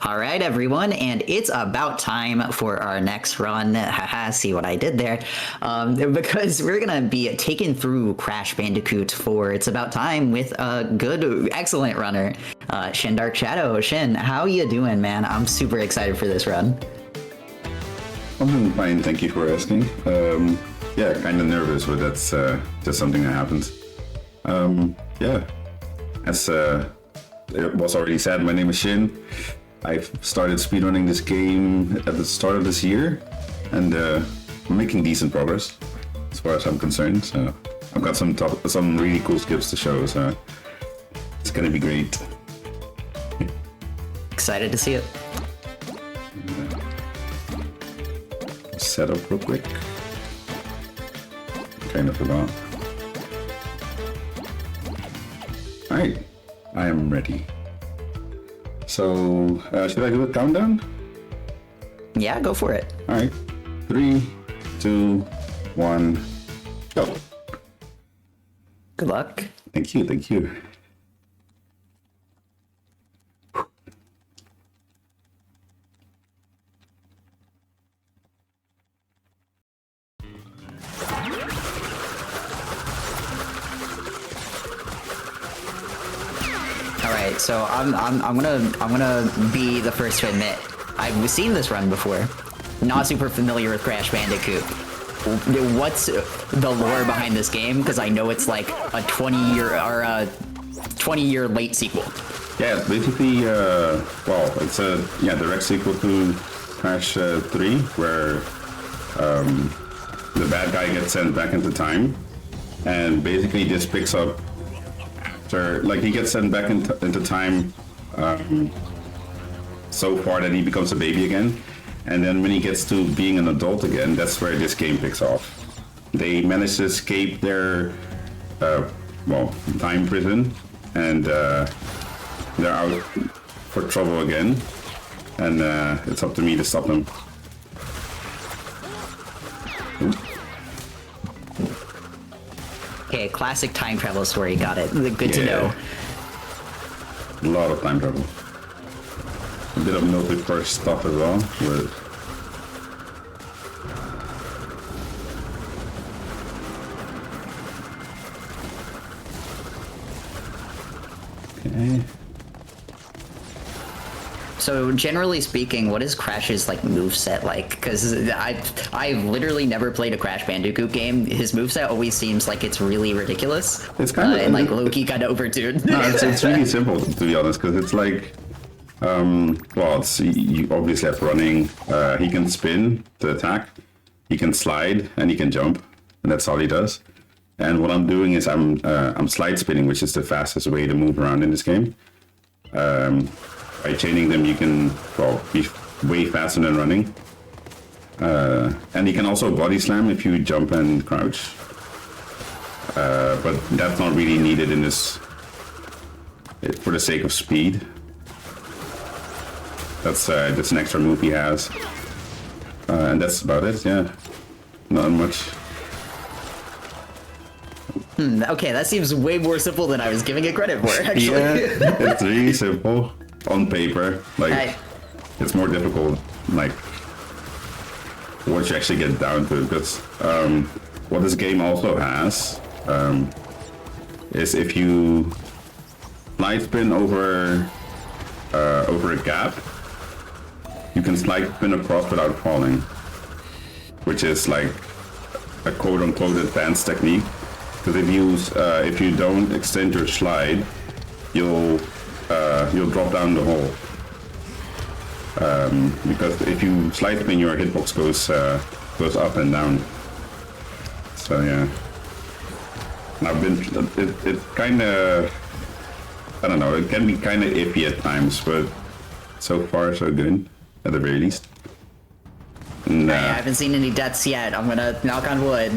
All right, everyone, and it's about time for our next run. Haha, see what I did there? Because we're gonna be taking through Crash Bandicoot 4. It's about time with a good, excellent runner, ShinDarkShadow. Shin, how you doing, man? I'm super excited for this run. I'm doing fine, thank you for asking. Yeah, kind of nervous, but that's just something that happens. Yeah, as it was already said, my name is Shin. I've started speedrunning this game at the start of this year, and I'm making decent progress as far as I'm concerned. So I've got some really cool skips to show, so it's gonna be great. Excited to see it. Set up real quick. Kind of forgot. Alright, I am ready. So, should I do a countdown? Yeah, go for it. Alright. 3, 2, 1, go. Good luck. Thank you, thank you. Alright, so I'm gonna be the first to admit I've seen this run before. Not super familiar with Crash Bandicoot. What's the lore behind this game? Because I know it's like a 20-year late sequel. Yeah, it's basically well, it's a direct sequel to Crash 3, where the bad guy gets sent back into time, and basically this picks up after, like, he gets sent back into time so far that he becomes a baby again, and then when he gets to being an adult again, that's where this game picks off. They manage to escape their time prison, and they're out for trouble again, and it's up to me to stop them. Okay, classic time travel story, got it. Good to know. A lot of time travel. A bit of multiverse stuff as well, but okay. So generally speaking, what is Crash's like moveset like? Because I've literally never played a Crash Bandicoot game. His moveset always seems like it's really ridiculous. It's kind of and like low-key kind of overtuned. No, it's really simple, to be honest, because it's like well, you obviously have running. He can spin to attack, he can slide, and he can jump, and that's all he does. And what I'm doing is I'm slide spinning, which is the fastest way to move around in this game. By chaining them, you can be way faster than running. And you can also body slam if you jump and crouch. But that's not really needed in this, for the sake of speed. That's just an extra move he has. And that's about it, yeah. Not much. Okay, that seems way more simple than I was giving it credit for, actually. Yeah, it's really simple. On paper, like, it's more difficult, like, once you actually get down to it, because what this game also has is if you slide spin over a gap, you can slide spin across without falling, which is like a quote-unquote advanced technique, because if you don't extend your slide, you'll drop down the hole. Because if you slide spin, your hitbox goes up and down. So yeah, it kind of, I don't know, it can be kind of iffy at times, but so far so good at the very least. And, I haven't seen any deaths yet. I'm gonna knock on wood.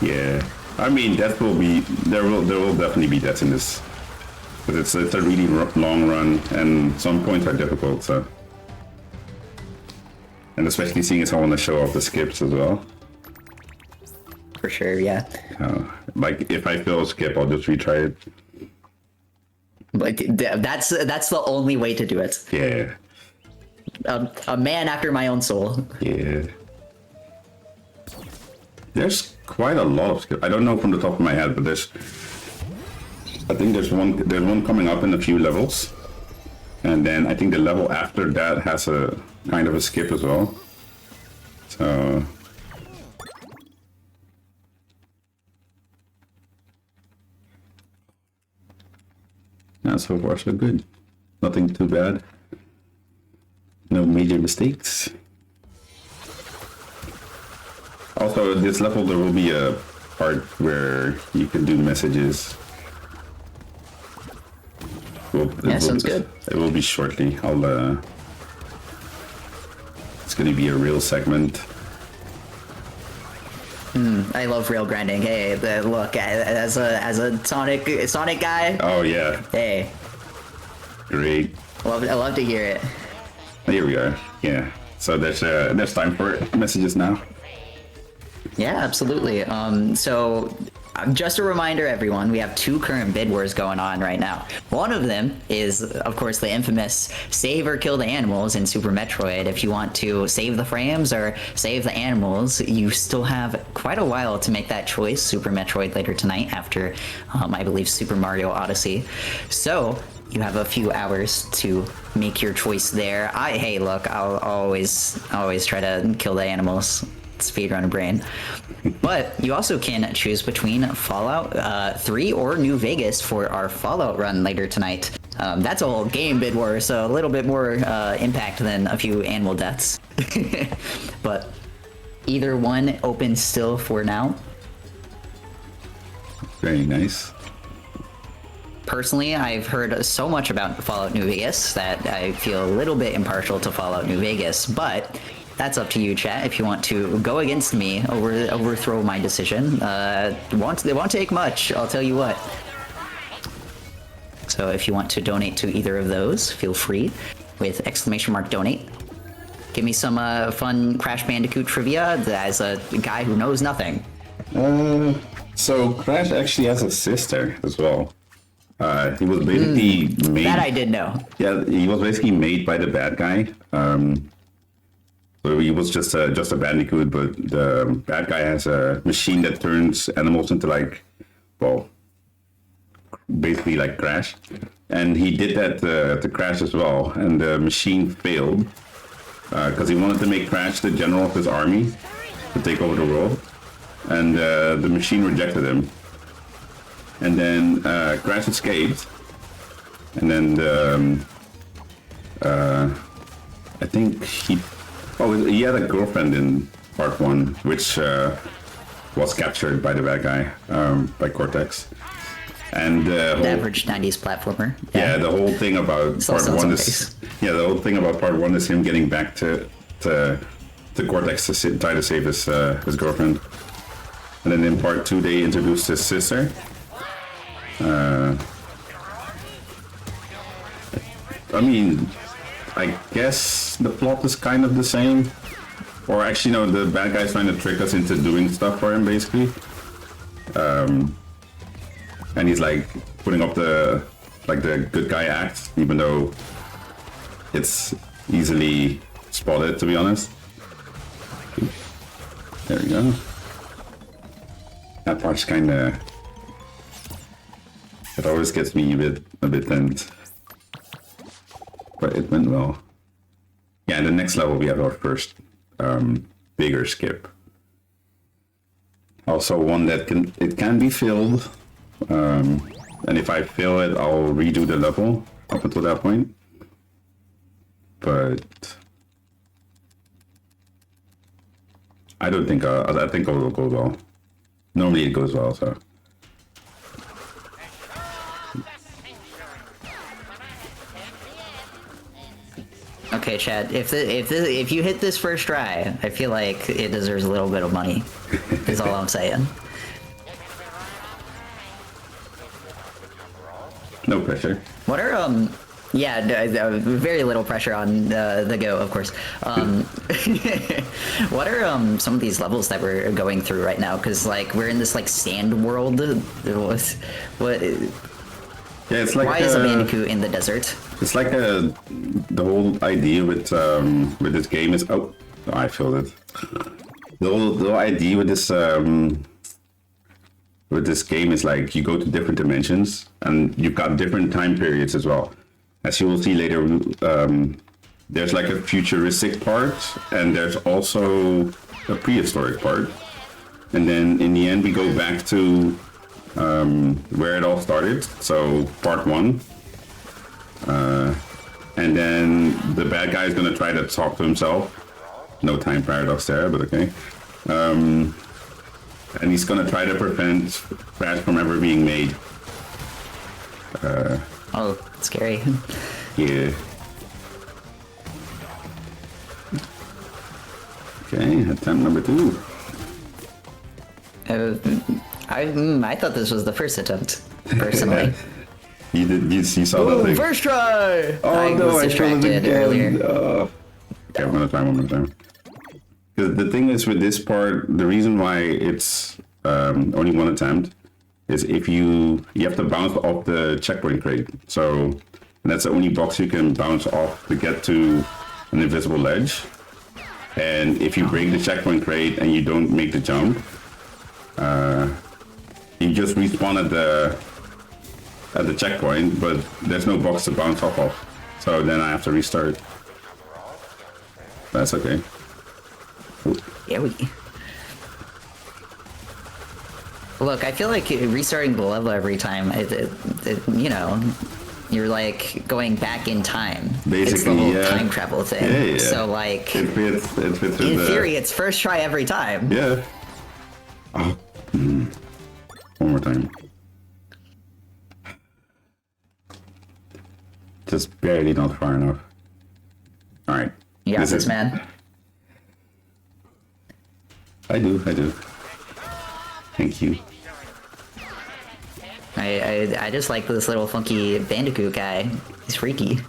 Yeah, I mean there will definitely be deaths in this. But it's a really long run, and some points are difficult, so. And especially seeing as I want to show off the skips as well. For sure, yeah. Like, if I fail a skip, I'll just retry it. Like, that's the only way to do it. Yeah. A man after my own soul. Yeah. There's quite a lot of skill. I don't know from the top of my head, but I think there's one coming up in a few levels. And then I think the level after that has a kind of a skip as well. So now so far so good. Nothing too bad. No major mistakes. Also, this level there will be a part where you can do messages. Yeah, sounds good. It will be shortly. It's going to be a real segment. I love rail grinding. Hey, look, as a Sonic guy. Oh yeah. Hey. Great. I love to hear it. Here we are. Yeah. So there's time for messages now. Yeah, absolutely. So just a reminder, everyone, we have 2 current bid wars going on right now. One of them is, of course, the infamous save or kill the animals in Super Metroid. If you want to save the frames or save the animals, you still have quite a while to make that choice. Super Metroid later tonight after, I believe, Super Mario Odyssey. So you have a few hours to make your choice there. Hey, look, I'll always try to kill the animals. Speedrunner brain. But you also can choose between Fallout 3 or New Vegas for our Fallout run later tonight. That's a whole game bid war, so a little bit more impact than a few animal deaths. But either one open still for now. Very nice. Personally, I've heard so much about Fallout New Vegas that I feel a little bit impartial to Fallout New Vegas, but that's up to you, chat. If you want to go against me, overthrow my decision, they won't take much, I'll tell you what. So if you want to donate to either of those, feel free with !donate. Give me some fun Crash Bandicoot trivia as a guy who knows nothing. So Crash actually has a sister as well. He was basically made. That I did know. Yeah, he was basically made by the bad guy. So he was just a Bandicoot, but the bad guy has a machine that turns animals into basically like Crash. And he did that to Crash as well, and the machine failed because he wanted to make Crash the general of his army to take over the world, and the machine rejected him. And then Crash escaped, and then I think he had a girlfriend in part 1, which was captured by the bad guy, by Cortex. And the average 90s platformer. Yeah, the whole thing about part 1 is the whole thing about part 1 is him getting back to Cortex to try to save his girlfriend. And then in part 2 they introduced his sister. I mean, I guess the plot is kind of the same. Or actually, no, the bad guy's trying to trick us into doing stuff for him, basically. And he's like putting up the good guy act, even though it's easily spotted, to be honest. There we go. That part's kind of... It always gets me a bit tense. But it went well. Yeah, in the next level we have our first bigger skip. Also one that can be filled. And if I fail it, I'll redo the level up until that point. But I don't think I think it will go well. Normally it goes well, so. Okay, Chad. If you hit this first try, I feel like it deserves a little bit of money. Is all I'm saying. No pressure. What are very little pressure on the go, of course. What are some of these levels that we're going through right now? Because like we're in this like sand world. Yeah, it's like Why is a Bandicoot in the desert? it's like the whole idea with this game is I feel it. The whole idea with this game is like you go to different dimensions and you've got different time periods as well. As you will see later, there's like a futuristic part and there's also a prehistoric part. And then in the end, we go back to where it all started. So part 1. And then the bad guy is going to try to talk to himself. No time paradox there, but okay. And he's going to try to prevent Crash from ever being made. Oh, scary. Yeah. Okay, attempt number 2. I thought this was the first attempt, personally. You saw that thing. First try! Oh I no, was I failed distracted again. earlier. Okay, I'm gonna try one more time. Because the thing is with this part, the reason why it's only one attempt is if you have to bounce off the checkpoint crate. So that's the only box you can bounce off to get to an invisible ledge. And if you break the checkpoint crate and you don't make the jump, you just respawn at the checkpoint, but there's no box to bounce off of. So then I have to restart. That's okay. Yeah, Look, I feel like restarting the level every time, you know, you're like going back in time. Basically, it's the whole yeah. time travel thing. Yeah. So like, It fits in theory, it's first try every time. Yeah. Oh. One more time. Just barely not far enough. All right. You got this, man. I do. Thank you. I just like this little funky Bandicoot guy. He's freaky.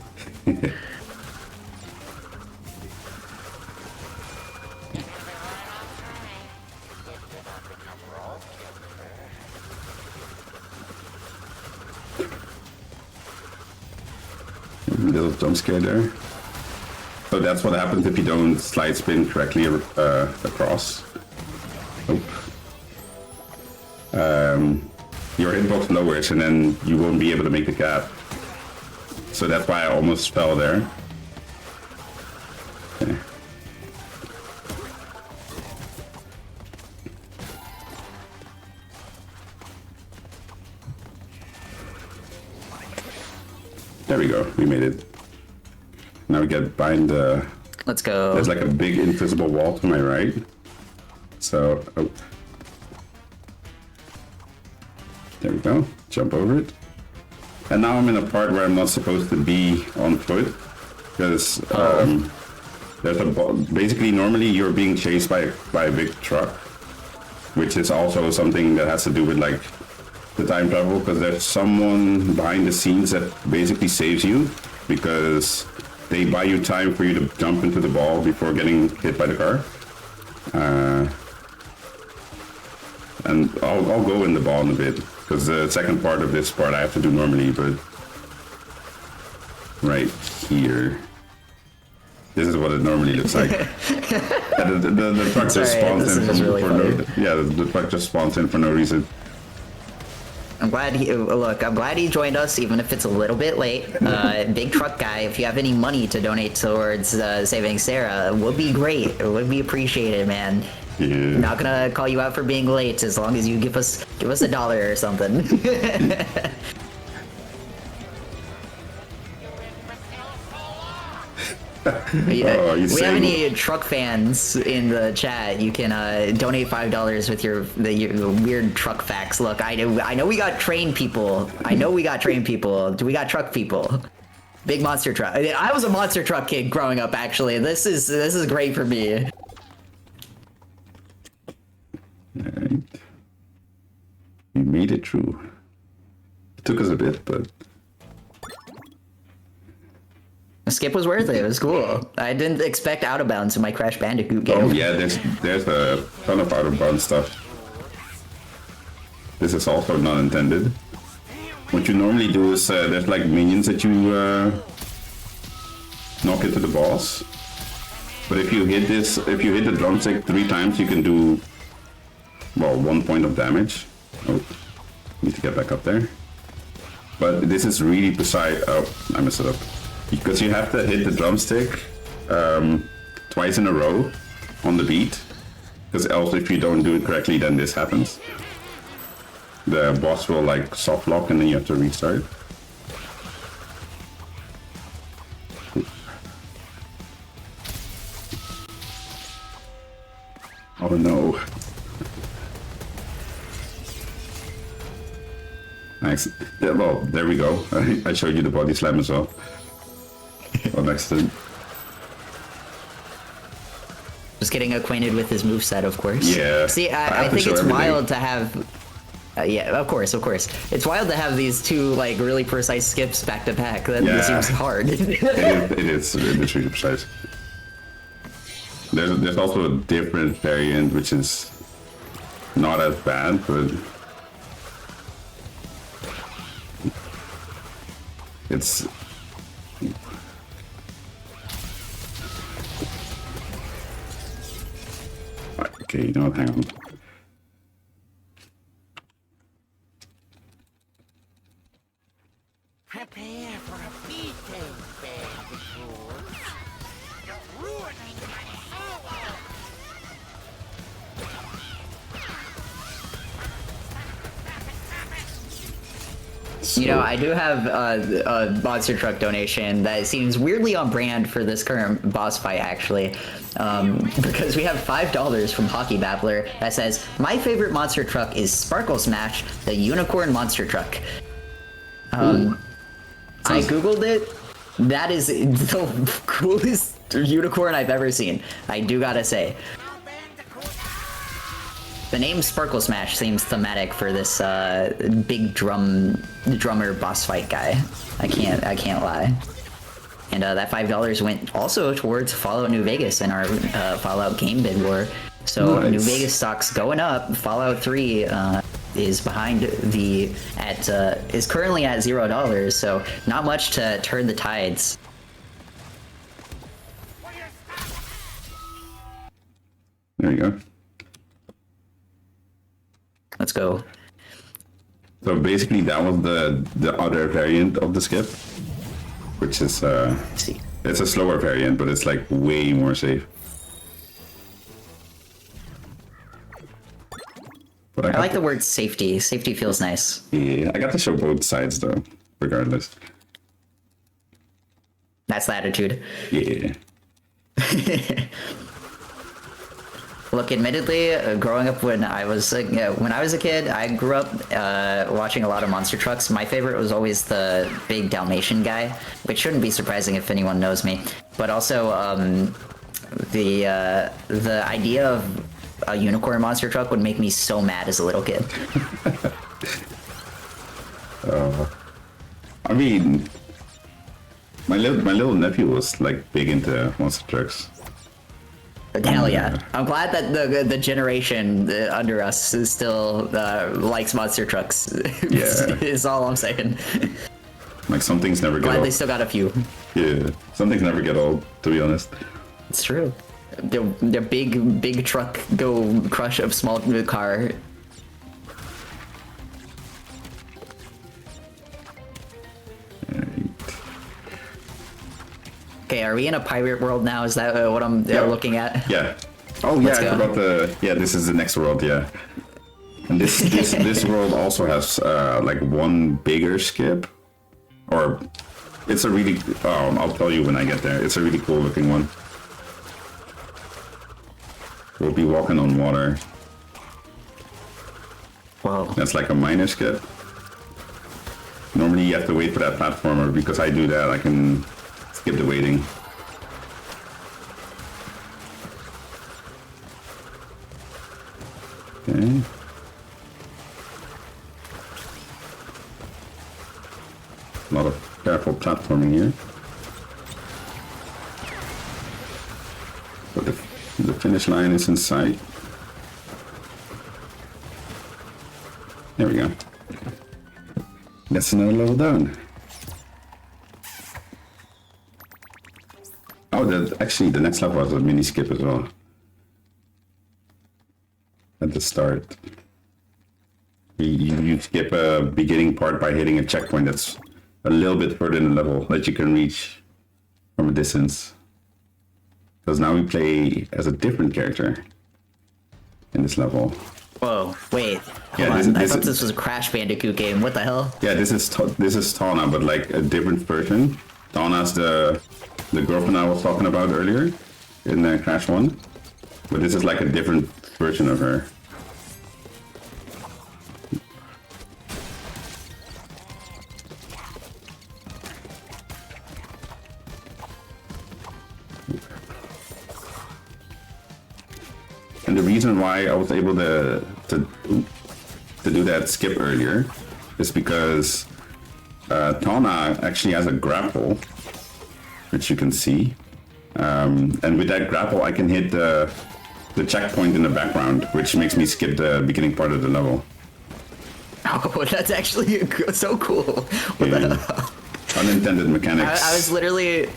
Little jump scare there. So that's what happens if you don't slide spin correctly across. Your hitbox lowers and then you won't be able to make the gap. So that's why I almost fell there. Okay. There we go, we made it. Now we get behind the... Let's go. There's like a big invisible wall to my right. So, there we go, jump over it. And now I'm in a part where I'm not supposed to be on foot. Because there's basically normally you're being chased by a big truck. Which is also something that has to do with like the time travel, because there's someone behind the scenes that basically saves you because they buy you time for you to jump into the ball before getting hit by the car. And I'll go in the ball in a bit because the second part of this part I have to do normally, but right here, this is what it normally looks like. The truck just spawns in the truck just spawns in for no reason. I'm glad I'm glad he joined us, even if it's a little bit late. Big truck guy, if you have any money to donate towards saving Sarah, would be great. It would be appreciated, man. Yeah. I'm not gonna call you out for being late as long as you give us $1 or something. Oh, we have any truck fans in the chat? You can donate $5 with your weird truck facts. Look, I know we got trained people. Do we got truck people? Big monster truck. I was a monster truck kid growing up. Actually, this is great for me. All right. We made it through. It took us a bit, but The skip was worth it. It was cool. I didn't expect out of bounds in my Crash Bandicoot game. oh yeah, there's a ton of out of bounds stuff. This is also not intended. what you normally do is there's like minions that you knock into the boss. But if you hit the drumstick 3 times, you can do, well, 1 point of damage. Oh, need to get back up there. But this is really precise. Oh, I messed it up. Because you have to hit the drumstick twice in a row on the beat. Because else, if you don't do it correctly, then this happens. The boss will like soft lock and then you have to restart. Oh no. Nice. Yeah, well, there we go. I showed you the body slam as well. On accident. Just getting acquainted with his moveset, of course. Yeah. See, I think it's wild to have... yeah, of course. It's wild to have these 2 like really precise skips back to back. That seems hard. it is really precise. There's also a different variant which is not as bad, but it's okay. You know what? Hang on. Prepare for a beating, Bandicoot. You're ruining my solo. You know, I do have a monster truck donation that seems weirdly on brand for this current boss fight, actually. Because we have $5 from Hockey Babbler that says, "My favorite monster truck is Sparkle Smash, the unicorn monster truck." I googled it. That is the coolest unicorn I've ever seen. I do gotta say. The name Sparkle Smash seems thematic for this big drummer boss fight guy. I can't lie. And that $5 went also towards Fallout New Vegas in our Fallout game bid war. So nice. New Vegas stock's going up. Fallout 3 is behind is currently at $0. So not much to turn the tides. There you go. Let's go. So basically, that was the other variant of the skip, which is it's a slower variant, but it's like way more safe. But I like the word safety. Safety feels nice. Yeah, I got to show both sides though, regardless. That's the attitude. Yeah. Look, admittedly, growing up when I was a kid, I grew up watching a lot of monster trucks. My favorite was always the big Dalmatian guy, which shouldn't be surprising if anyone knows me. But also, the idea of a unicorn monster truck would make me so mad as a little kid. I mean, my little nephew was like big into monster trucks. Hell yeah! I'm glad that the generation under us is still likes monster trucks. Yeah, is all I'm saying. Like some things never get old. Glad they still got a few. Yeah, some things never get old. To be honest, it's true. The big truck go crush a small car. Okay, are we in a pirate world now? Is that what I'm looking at? Yeah. Oh yeah, I forgot this is the next world, yeah. And this world also has like one bigger skip. Or it's a really I'll tell you when I get there. It's a really cool looking one. We'll be walking on water. Whoa. That's like a minor skip. Normally you have to wait for that platformer. Because I do that, I can skip the waiting. Okay. A lot of careful platforming here. But the finish line is in sight. There we go. That's another level down. Oh, actually the next level was a mini skip as well. At the start. You skip a beginning part by hitting a checkpoint that's a little bit further in the level that you can reach from a distance. Because now we play as a different character in this level. Whoa, wait. Hold Yeah, on. I thought this was a Crash Bandicoot game. What the hell? Yeah, this is Tawna, but like a different version. Tawna's the girlfriend I was talking about earlier in Crash 1. But this is like a different version of her. And the reason why I was able to do that skip earlier is because Tawna actually has a grapple, which you can see. And with that grapple, I can hit the checkpoint in the background, which makes me skip the beginning part of the level. Oh, that's actually so cool. What the hell? Unintended mechanics. I was literally...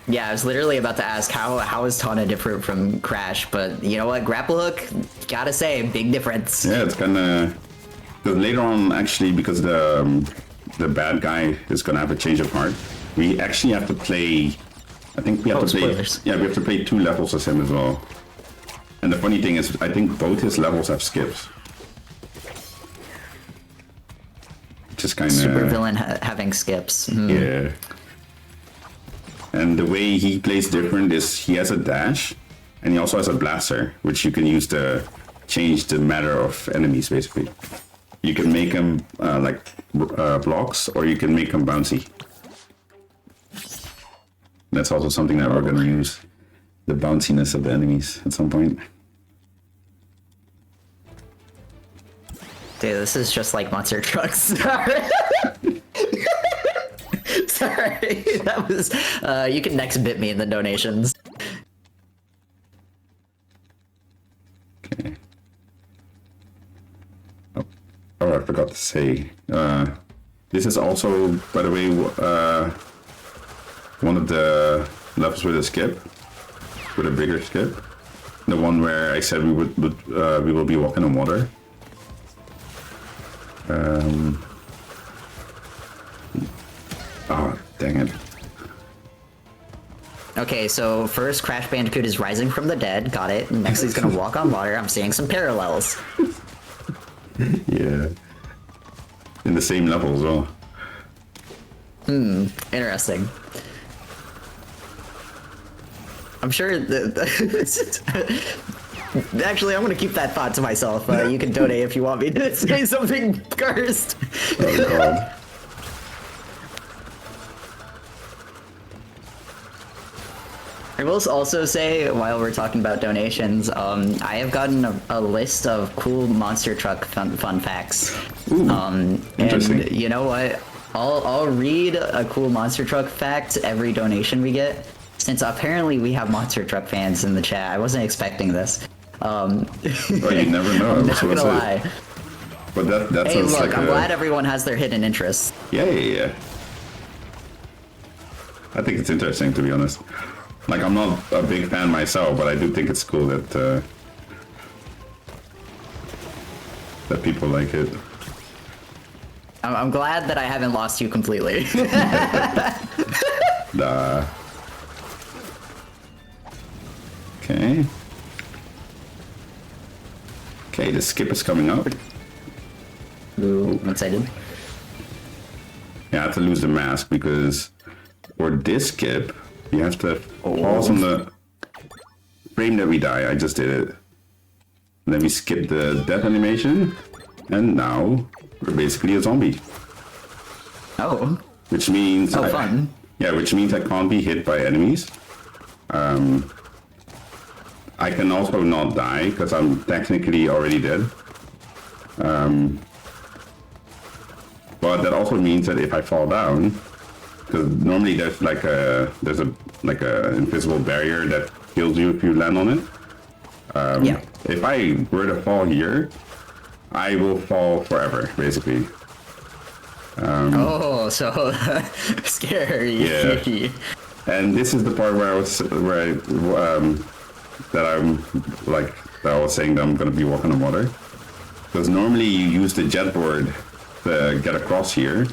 yeah, I was literally about to ask how is Tawna different from Crash, but you know what, grapple hook, gotta say, big difference. Yeah, it's kinda... Because later on, actually, because the bad guy is gonna have a change of heart, we actually have to play... I think we have to play... Spoilers. Yeah, we have to play 2 levels as him as well. And the funny thing is, I think both his levels have skips. Just kinda... Super villain having skips. Yeah. And the way he plays different is he has a dash, and he also has a blaster, which you can use to change the matter of enemies, basically. You can make them blocks, or you can make them bouncy. That's also something that we're going to use, the bounciness of the enemies at some point. Dude, this is just like monster trucks. Sorry, that was, you can next bit me in the donations. Okay. Oh, I forgot to say, this is also, by the way, one of the levels with a skip, with a bigger skip. The one where I said we will be walking on water. Oh, dang it. Okay, so first Crash Bandicoot is rising from the dead, got it. Next he's gonna walk on water, I'm seeing some parallels. Yeah. In the same level as well. Interesting. I'm sure actually, I'm gonna keep that thought to myself. You can donate if you want me to say something cursed. Oh god. I will also say, while we're talking about donations, I have gotten a list of cool monster truck fun facts. Ooh, interesting. And you know what? I'll read a cool monster truck fact every donation we get, since apparently we have monster truck fans in the chat. I wasn't expecting this. Well, you never know. I'm not gonna lie. But that Hey, sounds look, like I'm glad everyone has their hidden interests. Yeah. I think it's interesting, to be honest. Like, I'm not a big fan myself, but I do think it's cool that that people like it. I'm glad that I haven't lost you completely. Nah. Okay. Okay, the skip is coming up. Ooh, I'm excited. Yeah, I have to lose the mask because for this skip, you have to pause on the frame that we die. I just did it. Then we skip the death animation, and now we're basically a zombie. Oh. Which means fun. Yeah, which means I can't be hit by enemies. I can also not die because I'm technically already dead. But that also means that if I fall down, because normally there's a invisible barrier that kills you if you land on it. Yeah. If I were to fall here, I will fall forever, basically. Oh, so scary. Yeah. And this is the part where I was saying that I'm gonna be walking on water. Because normally you use the jet board to get across here,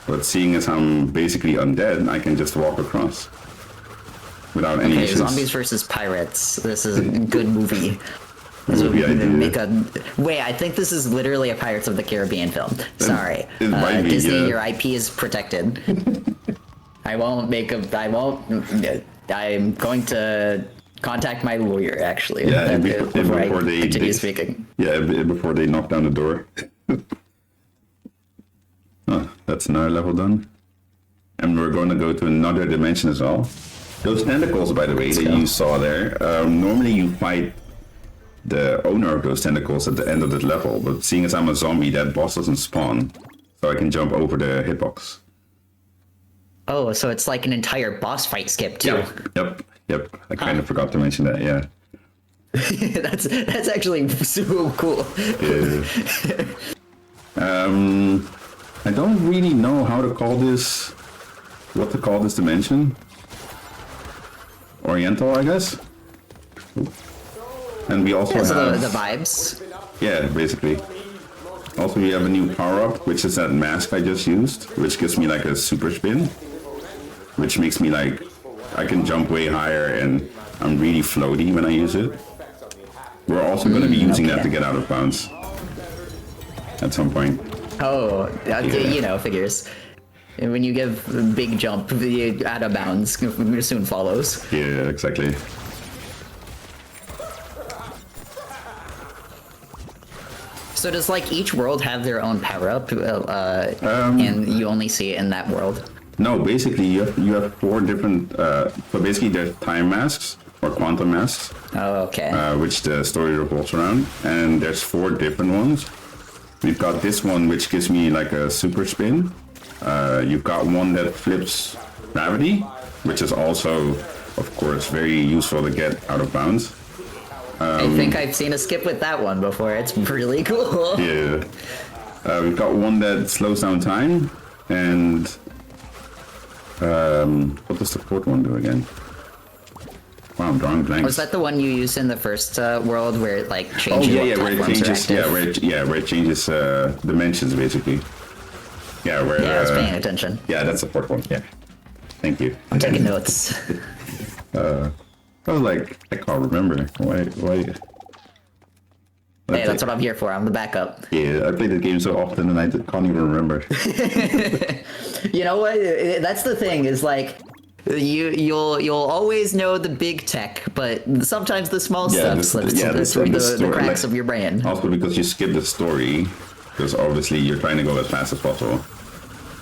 but seeing as I'm basically undead, I can just walk across without any Okay, issues. zombies versus pirates. This is a good movie. Movie idea. Wait, I think this is literally a Pirates of the Caribbean film. Sorry. It might be, Disney, yeah. your IP is protected. I won't make a. I won't. I'm going to contact my lawyer, actually. Yeah, before I they continue speaking. Yeah, before they knock down the door. Oh, that's another level done. And we're going to go to another dimension as well. Those tentacles, by the way, that you saw there, normally you fight the owner of those tentacles at the end of the level, but seeing as I'm a zombie, that boss doesn't spawn, so I can jump over the hitbox. Oh, so it's like an entire boss fight skip too. Yep. I kind of forgot to mention that, yeah. That's actually super cool. Yeah. I don't really know how to call this, what to call this dimension. Oriental, I guess. And we also have the vibes. Yeah, basically. Also, we have a new power-up, which is that mask I just used, which gives me like a super spin, which makes me like, I can jump way higher and I'm really floaty when I use it. We're also going to be using that to get out of bounds at some point. Oh, you know, figures. And when you give a big jump, the out of bounds soon follows. Yeah, exactly. So does like each world have their own power up, and you only see it in that world? No, basically you have 4 different. So basically, there's time masks or quantum masks, Oh, okay. which the story revolves around, and there's 4 different ones. We've got this one, which gives me like a super spin. You've got one that flips gravity, which is also, of course, very useful to get out of bounds. I think I've seen a skip with that one before. It's really cool. Yeah. We've got one that slows down time, and what does the 4th one do again? Wow, I'm drawing blanks. Was that the one you used in the first world where it like changes what where it platforms changes, are active? where it changes dimensions basically. Yeah, where Yeah, I was paying attention. Yeah, that's the 4th one. Yeah. Thank you. I'm taking notes. I was like, I can't remember. Why? Hey, that's what I'm here for. I'm the backup. Yeah, I play the game so often and I can't even remember. You know what? That's the thing. Is like you'll always know the big tech, but sometimes the small stuff slips through the cracks of your brain. Also, because you skip the story, because obviously you're trying to go as fast as possible.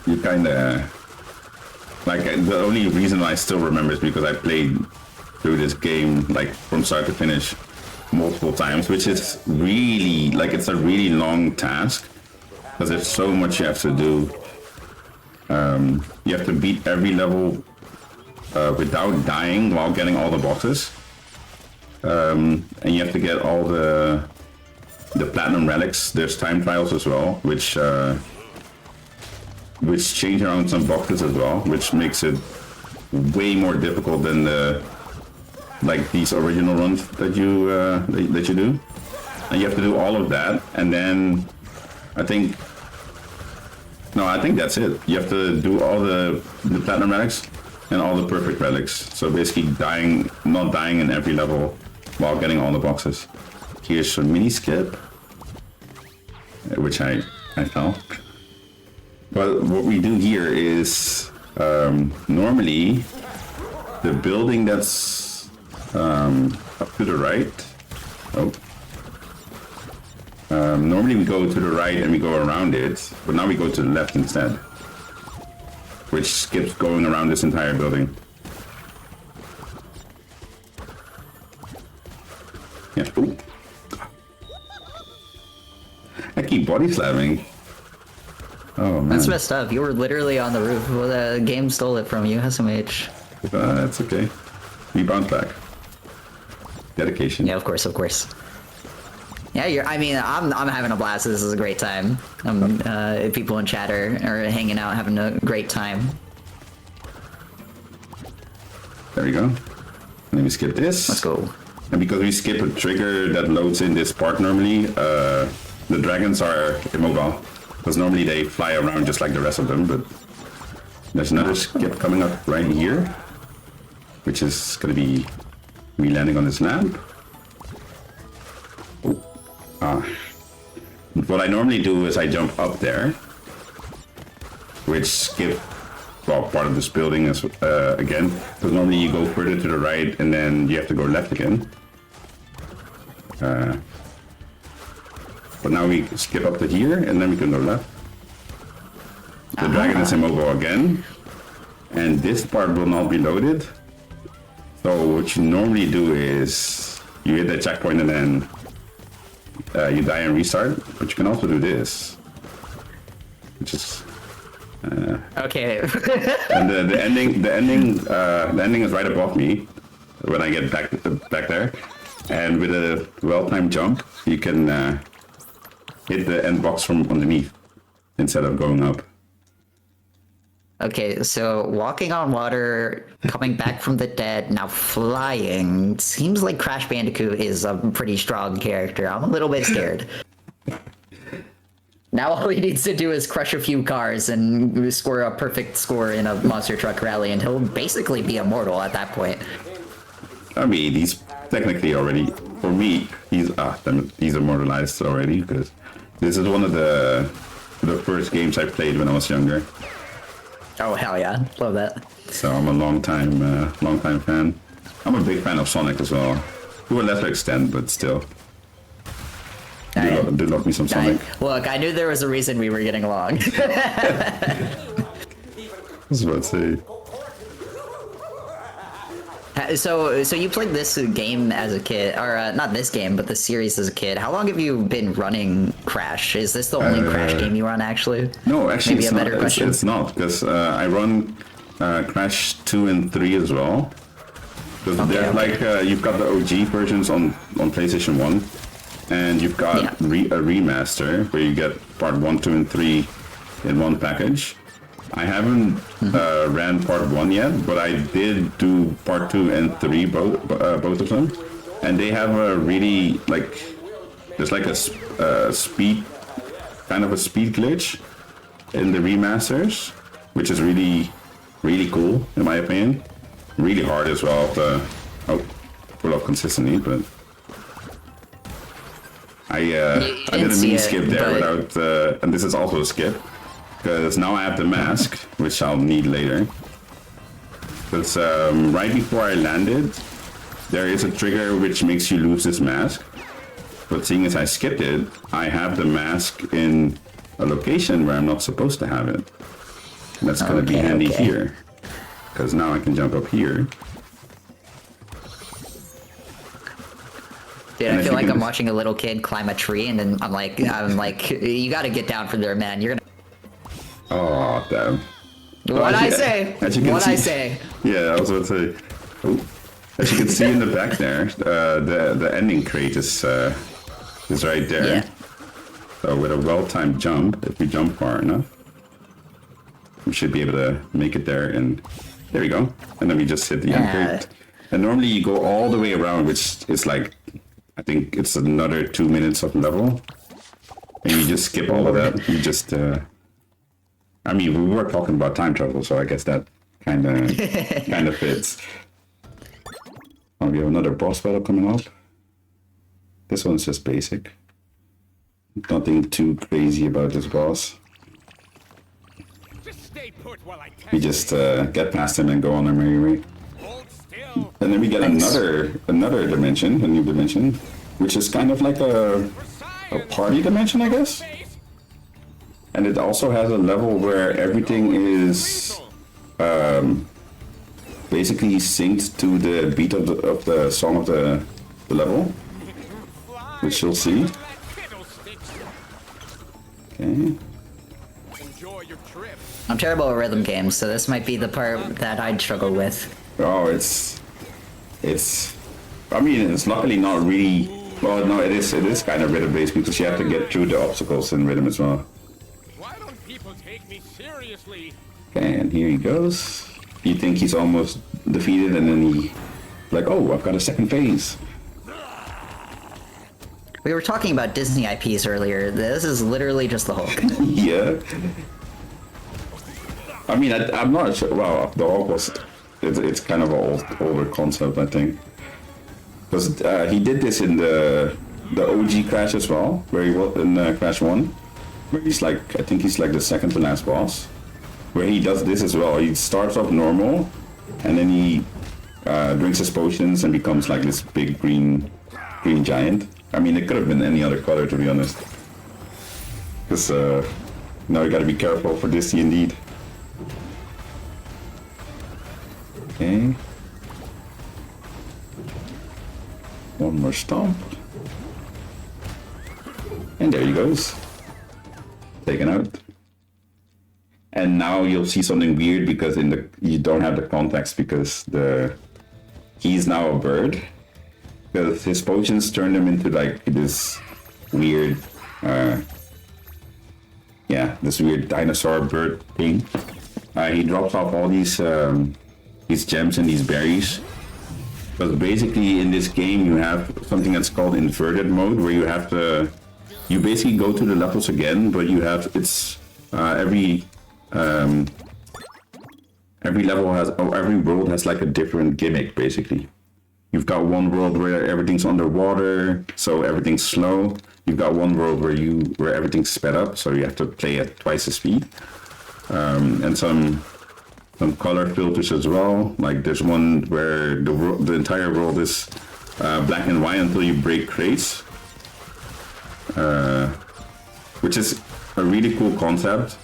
You kind of like the only reason I still remember is because I played through this game like from start to finish multiple times, which is really like it's a really long task because there's so much you have to do. You have to beat every level without dying while getting all the boxes, and you have to get all the platinum relics. There's time trials as well, which change around some boxes as well, which makes it way more difficult than these original runs that you do. And you have to do all of that, and then I think that's it. You have to do all the platinum relics and all the perfect relics. So basically not dying in every level while getting all the boxes. Here's a mini skip, which I fell. But what we do here is normally the building that's up to the right. Normally we go to the right and we go around it, but now we go to the left instead, which skips going around this entire building. Yeah. Ooh. I keep body slamming. Oh man. That's messed up. You were literally on the roof. Well, the game stole it from you, SMH. That's okay. We bounce back. Dedication. Yeah, of course. Yeah, I mean, I'm having a blast. This is a great time. People in chat are hanging out, having a great time. There we go. Let me skip this. Let's go. And because we skip a trigger that loads in this part normally, the dragons are immobile. Because normally they fly around just like the rest of them, but there's another skip coming up right here, which is going to be me landing on this lamp. Oh. What I normally do is I jump up there, which skip part of this building as again, because normally you go further to the right and then you have to go left again. But now we skip up to here and then we can go left. The dragon is immobile again, and this part will not be loaded. So what you normally do is you hit that checkpoint and then you die and restart. But you can also do this, which is okay. and the ending is right above me when I get back there, and with a well-timed jump you can hit the end box from underneath instead of going up. Okay, so walking on water, coming back from the dead, now flying. Seems like Crash Bandicoot is a pretty strong character. I'm a little bit scared. Now all he needs to do is crush a few cars and score a perfect score in a monster truck rally, and he'll basically be immortal at that point. I mean, he's technically already, for me, he's immortalized already, because this is one of the first games I played when I was younger. Oh hell yeah, love that. So I'm a long time fan. I'm a big fan of Sonic as well, to a lesser extent, but still. Do love me some Sonic. Look, I knew there was a reason we were getting along. I was about to say. So you played this game as a kid, or not this game, but the series as a kid. How long have you been running Crash? Is this the only Crash game you run, actually? No, actually, Maybe it's a better not. question. It's not, because I run Crash 2 and 3 as well. Because you've got the OG versions on PlayStation 1, and you've got a remaster where you get part 1, 2, and 3 in one package. I haven't ran part 1 yet, but I did do part 2 and 3, both of them, and they have a really there's like a speed glitch in the remasters, which is really cool in my opinion. Really hard as well to pull off consistently, but I did a mini skip there without, and this is also a skip. Because now I have the mask, which I'll need later. Because right before I landed, there is a trigger which makes you lose this mask. But seeing as I skipped it, I have the mask in a location where I'm not supposed to have it. And that's going to be handy here. Because now I can jump up here. Dude, I feel like I'm watching a little kid climb a tree, and then I'm like, you gotta get down from there, man. You're gonna. Oh, damn. What'd I say? What'd I say? Yeah, I was about to say. Oh. As you can see in the back there, the ending crate is right there. Yeah. So with a well-timed jump, if we jump far enough, we should be able to make it there, and there we go. And then we just hit the end crate. And normally you go all the way around, which is like, I think it's another 2 minutes of level. And you just skip all of that. You just... I mean, we were talking about time travel, so I guess that kind of fits. Oh, we have another boss battle coming up. This one's just basic. Nothing too crazy about this boss. Just stay put while I test We just get past him and go on our merry way. Hold still. And then we get another dimension, a new dimension, which is kind of like a party dimension, I guess. And it also has a level where everything is basically synced to the beat of the song of the level, which you'll see. Okay. Enjoy your trip. I'm terrible at rhythm games, so this might be the part that I'd struggle with. Oh, it's. I mean, it's luckily not really Well, no, it is kind of rhythm based because you have to get through the obstacles in rhythm as well. Why don't people take me seriously? Okay, and here he goes. You think he's almost defeated, and then he, like, oh, I've got a second phase. We were talking about Disney IPs earlier. This is literally just the Hulk. Yeah. I mean, I'm not sure. Well, the Hulk was. It's kind of an older concept, I think. Because he did this in the OG Crash as well, where he was in Crash 1, where he's like, I think he's like the second to last boss, where he does this as well. He starts off normal, and then he drinks his potions and becomes like this big green giant. I mean, it could have been any other color, to be honest. Because now you gotta be careful for this indeed. Okay. One more stomp. And there he goes. Taken out. And now you'll see something weird because you don't have the context because he's now a bird. Because his potions turn him into like this weird this weird dinosaur bird thing. He drops off all these gems and these berries. Because basically in this game you have something that's called inverted mode, where you basically go to the levels again, but you have every level has, or every world has like a different gimmick basically. You've got one world where everything's underwater, so everything's slow. You've got one world where everything's sped up, so you have to play at twice the speed. And some color filters as well. Like there's one where the entire world is black and white until you break crates, which is a really cool concept.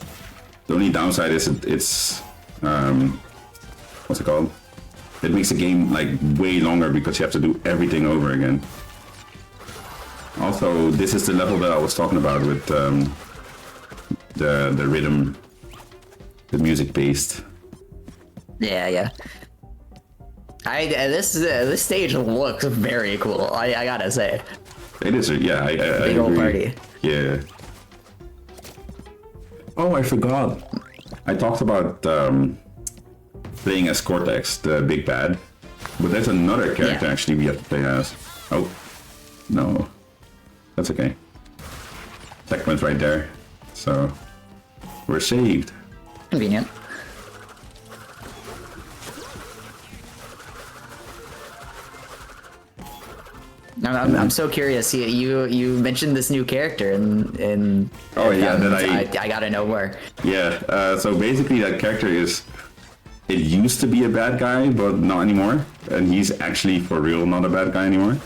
The only downside is it's what's it called? It makes the game like way longer because you have to do everything over again. Also, this is the level that I was talking about with the rhythm, the music based. Yeah. This stage looks very cool. I gotta say. It is, yeah. I Big old agree. party. Yeah. Oh, I forgot. I talked about playing as Cortex, the big bad, but there's another character actually we have to play as. Oh, no, that's okay. Checkpoint's right there, so we're saved. Convenient. I'm so curious. You mentioned this new character and oh yeah, that I gotta know more. Yeah, so basically that character is. It used to be a bad guy, but not anymore, and he's actually for real not a bad guy anymore.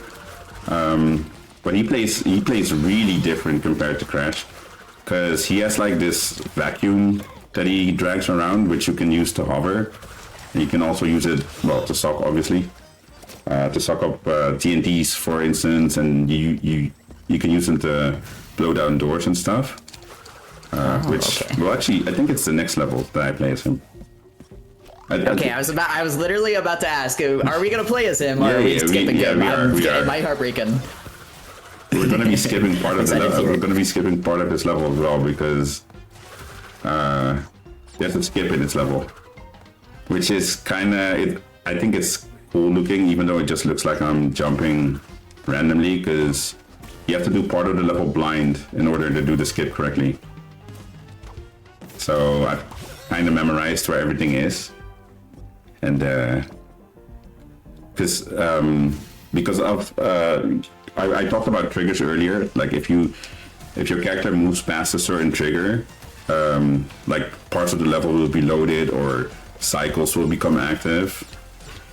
But he plays really different compared to Crash, because he has like this vacuum that he drags around, which you can use to hover. And you can also use it, well, to suck, obviously. To suck up TNTs, for instance, and you can use them to blow down doors and stuff. Well, actually, I think it's the next level that I play as him. I was literally about to ask, are we gonna play as him, or are we skipping him? We are. My heart breaking. We're gonna be skipping part of the level. We're gonna be skipping part of this level as well because you have to skip in this level, which is kind of. I think it's cool looking, even though it just looks like I'm jumping randomly, because you have to do part of the level blind in order to do the skip correctly. So I've kind of memorized where everything is, and because of I talked about triggers earlier. Like if your character moves past a certain trigger, like parts of the level will be loaded or cycles will become active.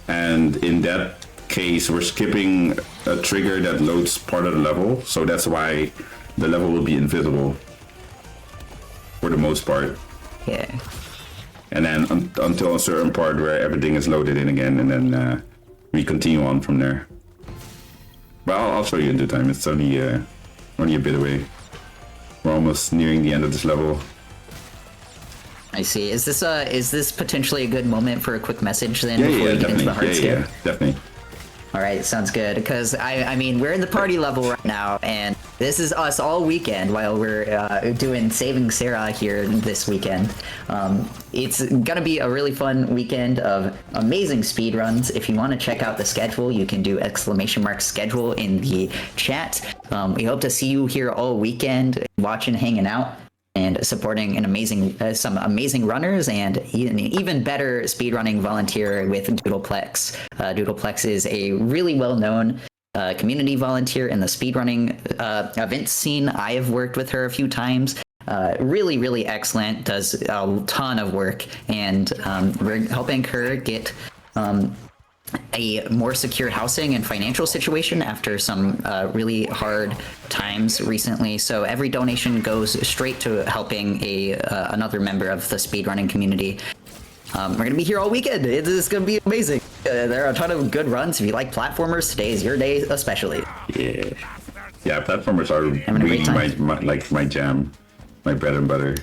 And in that case, we're skipping a trigger that loads part of the level, so that's why the level will be invisible for the most part. Yeah. And then until a certain part where everything is loaded in again, and then we continue on from there. Well, I'll show you in due time. It's only a bit away. We're almost nearing the end of this level. I see. Is this potentially a good moment for a quick message then before we get into the hard skip? Yeah, definitely. All right, sounds good. Because I mean, we're in the party level right now, and this is us all weekend while we're doing Saving Sarah here this weekend. It's gonna be a really fun weekend of amazing speed runs. If you want to check out the schedule, you can do !schedule in the chat. We hope to see you here all weekend, watching, hanging out, and supporting an amazing, some amazing runners, and an even better speedrunning volunteer with Doodleplex. Doodleplex is a really well-known community volunteer in the speedrunning event scene. I have worked with her a few times. Really, really excellent, does a ton of work, and we're helping her get a more secure housing and financial situation after some really hard times recently. So every donation goes straight to helping another member of the speedrunning community. We're gonna be here all weekend. It's gonna be amazing. There are a ton of good runs. If you like platformers, today is your day especially. Yeah, platformers are really my jam, my bread and butter.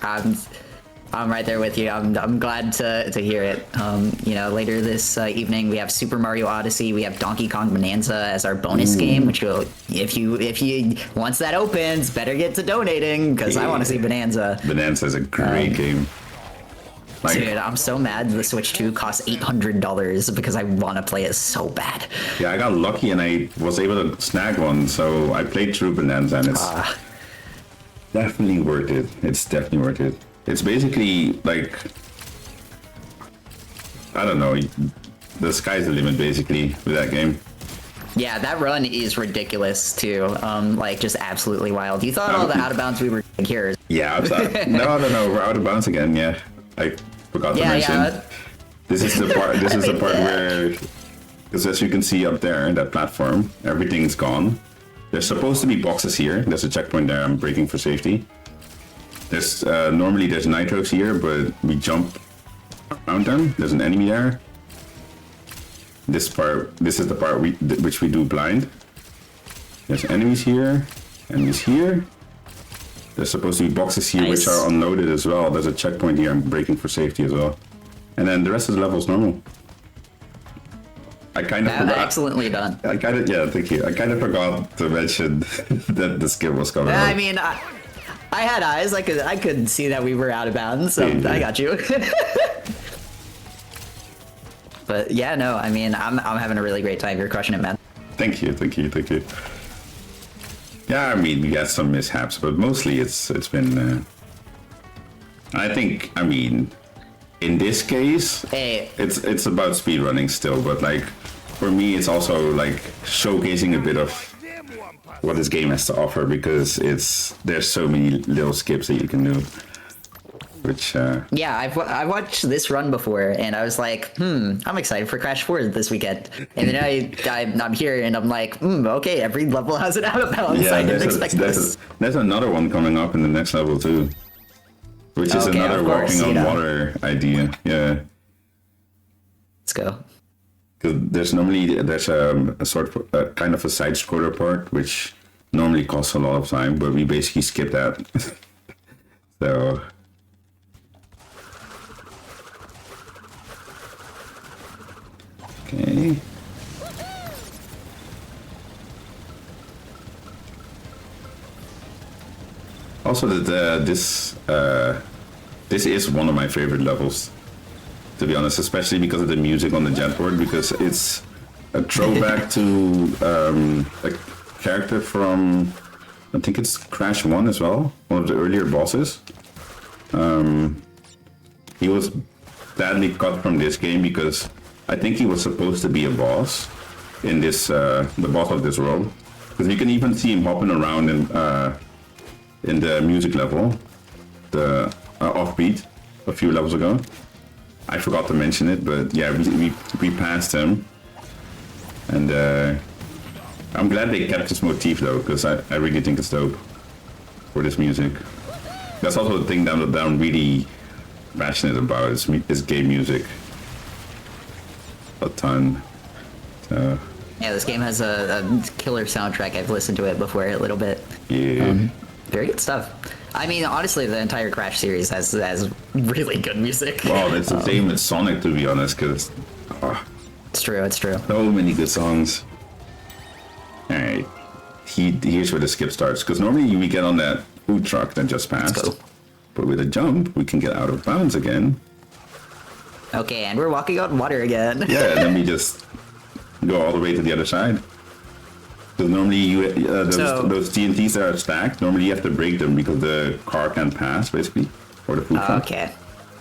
I'm right there with you. I'm glad to hear it. Later this evening we have Super Mario Odyssey. We have Donkey Kong Bonanza as our bonus game, which will, if you once that opens, better get to donating because I want to see Bonanza. Bonanza is a great game. Dude, I'm so mad the Switch 2 costs $800 because I want to play it so bad. Yeah, I got lucky and I was able to snag one, so I played through Bonanza and it's definitely worth it. It's definitely worth it. It's basically like, I don't know, the sky's the limit basically with that game. Yeah, that run is ridiculous too. Just absolutely wild. You thought all the out of bounds we were doing here. Yeah, no, we're out of bounds again. Yeah, I forgot to mention. Yeah. This is the part. This is the part where, because as you can see up there, that platform, everything's gone. There's supposed to be boxes here. There's a checkpoint there. I'm braking for safety. There's normally there's nitros here, but we jump around them. There's an enemy there. This is the part which we do blind. There's enemies here, enemies here. There's supposed to be boxes here which are unloaded as well. There's a checkpoint here. I'm braking for safety as well. And then the rest of the level is normal. I kind of forgot. Excellently done. Thank you. I kind of forgot to mention that the skip was coming. I mean, I had eyes. I could see that we were out of bounds, so I got you. But yeah, no, I mean, I'm having a really great time. You're crushing it, man. Thank you. Yeah, I mean, we got some mishaps, but mostly it's been. I think, I mean, in this case, it's about speedrunning still, but like for me, it's also like showcasing a bit of what this game has to offer because there's so many little skips that you can do. Which yeah, I've watched this run before, and I was like, I'm excited for Crash 4 this weekend. And then I'm here, and I'm like, okay, every level has an out of bounds. Yeah, I didn't expect this. There's another one coming up in the next level too, which is another walking on water idea. Yeah. Let's go. Because there's a sort of kind of a side scroller part, which normally costs a lot of time, but we basically skip that. So. Okay. Also, this is one of my favorite levels, to be honest, especially because of the music on the jetboard, because it's a throwback to a character from, I think it's Crash 1 as well, one of the earlier bosses. He was badly cut from this game because I think he was supposed to be a boss in this, the boss of this world, because you can even see him hopping around in the music level, the offbeat a few levels ago. I forgot to mention it, but yeah, we passed him, and I'm glad they kept this motif though, because I really think it's dope for this music. That's also the thing that I'm really passionate about is game music. A ton. So. Yeah, this game has a killer soundtrack. I've listened to it before a little bit. Yeah. Very good stuff. I mean, honestly, the entire Crash series has really good music. Well, it's the same with Sonic, to be honest, because it's true. So many good songs. All right. Here's where the skip starts. Because normally we get on that food truck that just passed. Let's go. But with a jump, we can get out of bounds again. Okay, and we're walking on water again. Yeah, and then we just go all the way to the other side. Because normally those TNTs that are stacked, normally you have to break them because the car can't pass, basically, or the food truck. Okay.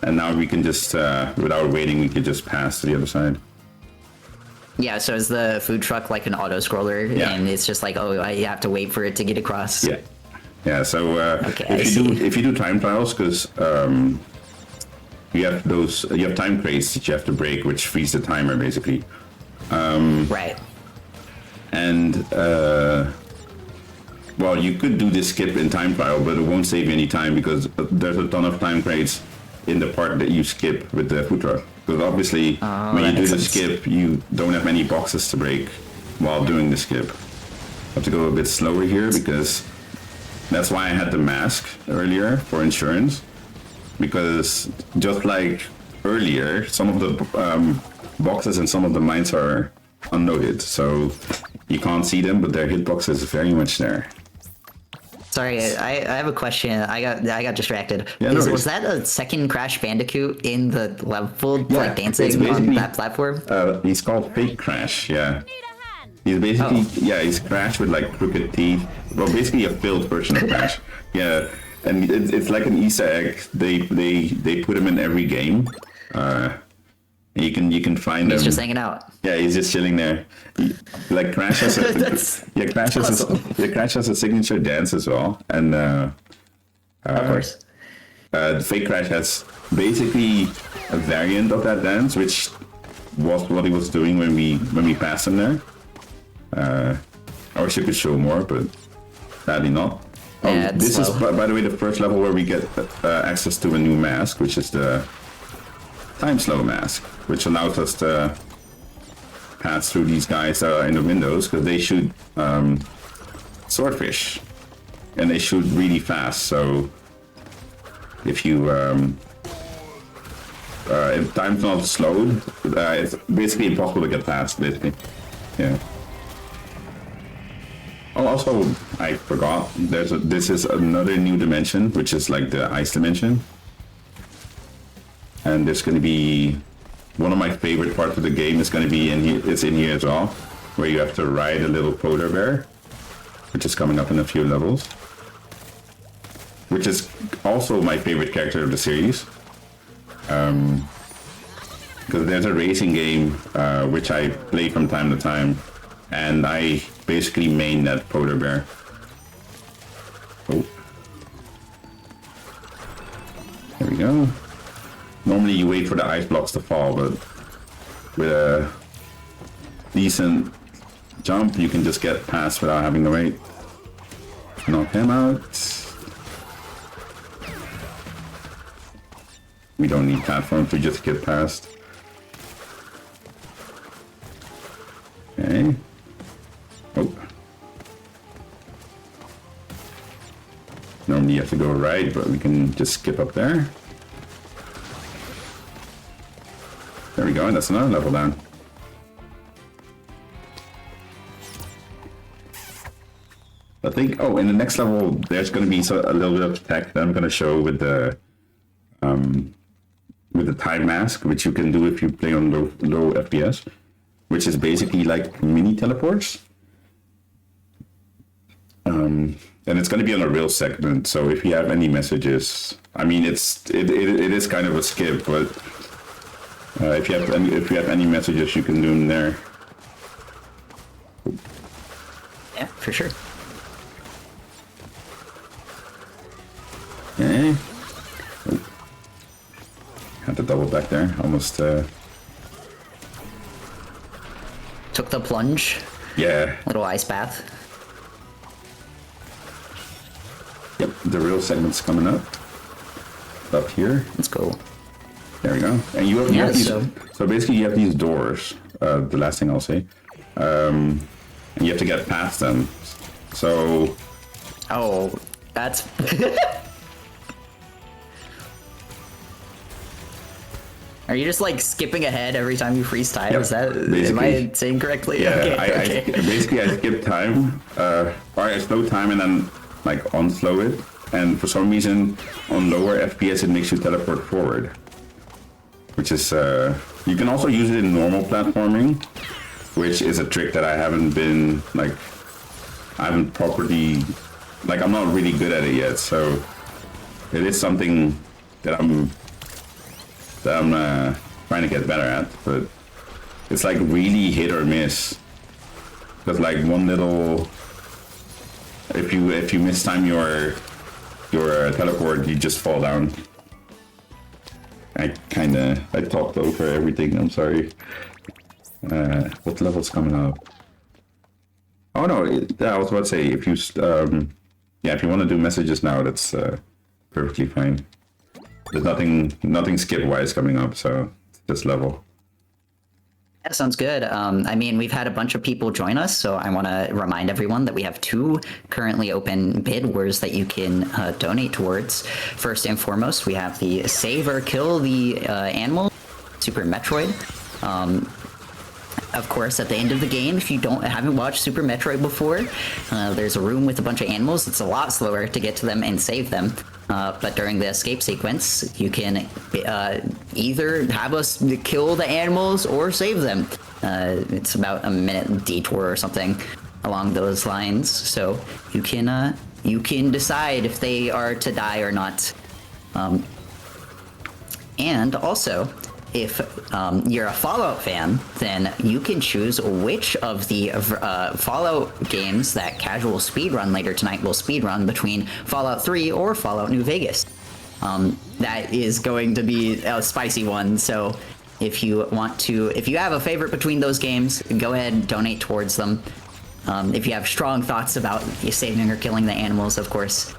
And now we can just, without waiting, we can just pass to the other side. Yeah, so is the food truck like an auto scroller, and it's just like, oh, I have to wait for it to get across? Yeah. Yeah, so Okay, if you do time trials, because you have time crates that you have to break, which frees the timer basically. Right. And well, you could do this skip in time trial, but it won't save you any time because there's a ton of time crates in the part that you skip with the food truck. Because obviously, when you do the skip, you don't have many boxes to break while doing the skip. I have to go a bit slower here because that's why I had the mask earlier for insurance. Because just like earlier, some of the boxes and some of the mines are unloaded, so you can't see them, but their hitbox is very much there. Sorry, I have a question. I got distracted. Yeah, no worries. Was that a second Crash Bandicoot in the level, Yeah, like dancing it's on basically- that platform? He's called Fake Crash, yeah. He's basically, he's Crash with like crooked teeth. Well, basically a built version of Crash. Yeah, and it's like an Easter egg. They put him in every game. You can find him. He's just hanging out. Yeah, he's just chilling there. Like Crash has a Crash has a signature dance as well, and Of course. Fake Crash has basically a variant of that dance, which was what he was doing when we passed him there. I wish I could show more, but sadly not. Yeah, This is, slow. by the way, the first level where we get access to a new mask, which is the time slow mask, which allows us to pass through these guys in the windows because they shoot swordfish, and they shoot really fast. So if you if time's not slowed, it's basically impossible to get past. Basically, yeah. Oh, also, I forgot. This is another new dimension, which is like the ice dimension. And there's going to be one of my favorite parts of the game is going to be in here. It's in here as well, where you have to ride a little polar bear, which is coming up in a few levels. Which is also my favorite character of the series. Because there's a racing game which I play from time to time, and I basically main that polar bear. Oh. There we go. Normally you wait for the ice blocks to fall, but with a decent jump, you can just get past without having to wait. Knock him out. We don't need platform to just get past. Okay. Oh. Normally you have to go right, but we can just skip up there. There we go, and that's another level down. I think, oh, in the next level, there's going to be a little bit of tech that I'm going to show with the time mask, which you can do if you play on low FPS, which is basically like mini teleports. And it's going to be on a real segment, so if you have any messages, I mean, it is kind of a skip, but if you have any messages, you can do them there. Yeah, for sure. Okay. Oh. Had to double back there. Almost. Took the plunge. Yeah. Little ice bath. Yep. The real segment's coming up. Up here. Let's go. There we go. And you have, Yeah, these. so Basically, you have these doors. The last thing I'll say. And you have to get past them. So. Oh, that's. Are you just like skipping ahead every time you freeze time? Yep, Is that basically. am I saying correctly? Yeah, Okay, okay. basically I skip time, or I slow time and then like unslow it. And for some reason, on lower FPS, it makes you teleport forward, which is you can also use it in normal platforming, which is a trick that I haven't been like I haven't properly like I'm not really good at it yet. So it is something that I'm trying to get better at, but it's like really hit or miss. Because like one little, if you mistime your teleport, you just fall down. I talked over everything. I'm sorry. What level's coming up? Oh no, I was about to say if you if you want to do messages now, that's perfectly fine. There's nothing skip wise coming up, so it's this level. Yeah, sounds good. I mean, we've had a bunch of people join us, so I want to remind everyone that we have 2 currently open bid wars that you can donate towards. First and foremost, we have the Save or Kill the Animal, Super Metroid. Of course, at the end of the game, if you haven't watched Super Metroid before, there's a room with a bunch of animals. It's a lot slower to get to them and save them. But during the escape sequence, you can either have us kill the animals or save them. It's about a minute detour or something along those lines. So you can decide if they are to die or not. And also, if you're a Fallout fan, then you can choose which of the Fallout games that Casual speedrun later tonight will speedrun between Fallout 3 or Fallout New Vegas. That is going to be a spicy one, so if you have a favorite between those games, go ahead and donate towards them. If you have strong thoughts about saving or killing the animals, of course,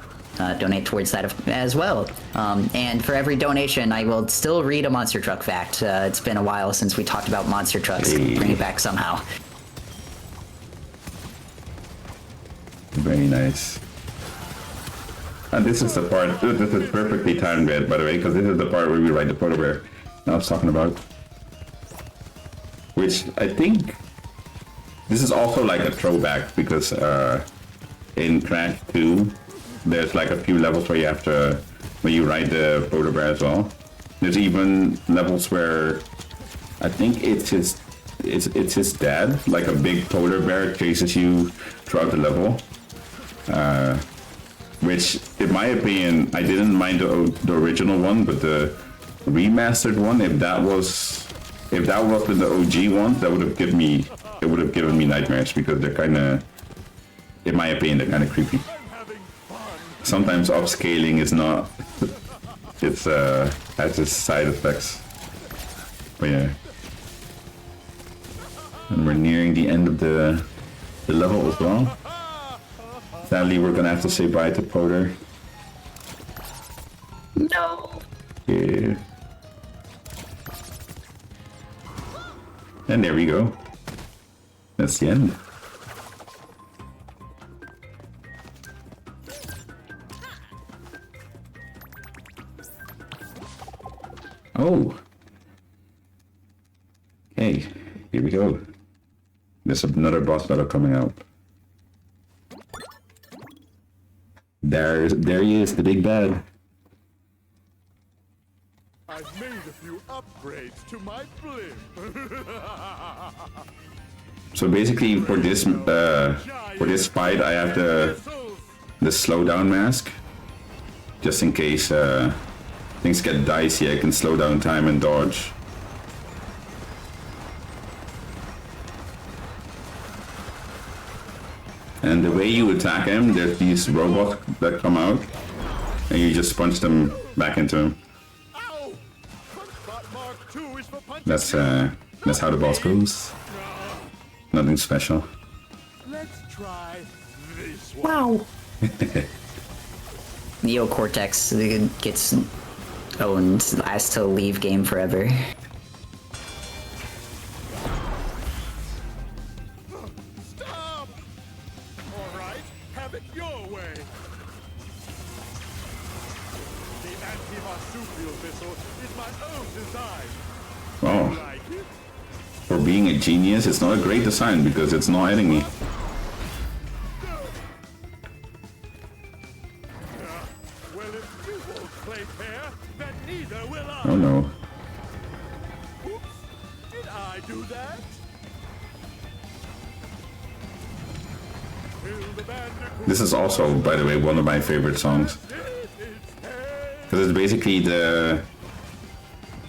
donate towards that as well. And for every donation, I will still read a monster truck fact. It's been a while since we talked about monster trucks. Hey. Bring it back somehow. Very nice. And this is the part, this is perfectly timed, by the way, because this is the part where we write the polar bear I was talking about. Which I think this is also like a throwback, because in Crash 2, there's like a few levels where you ride the polar bear as well. There's even levels where I think it's his dad, like a big polar bear chases you throughout the level. Which, in my opinion, I didn't mind the original one, but the remastered one, if that was the OG one, that would have given me nightmares, because they're kind of, in my opinion, they're kind of creepy. Sometimes upscaling is not, it's has its side effects. But yeah. And we're nearing the end of the level as well. Sadly, we're gonna have to say bye to Poder. No. Yeah. And there we go. That's the end. Oh. Okay, here we go. There's another boss battle coming out. There he is, the big bad. I've made a few upgrades to my blimp. So basically, for this fight, I have the slowdown mask, just in case things get dicey. I can slow down time and dodge. And the way you attack him, there's these robots that come out, and you just punch them back into him. That's how the boss goes. Nothing special. Let's try this one. Wow. Neocortex gets owned, has to leave game forever. Stop! All right, have it your way. The anti-marsupial missile is my own design. for being a genius, it's not a great design because it's not hitting me. Well, if you won't play fair, then neither will I. Oh no. Oops. Did I do that? Kill the Bandicoot. This is also, by the way, one of my favorite songs. Because it's basically the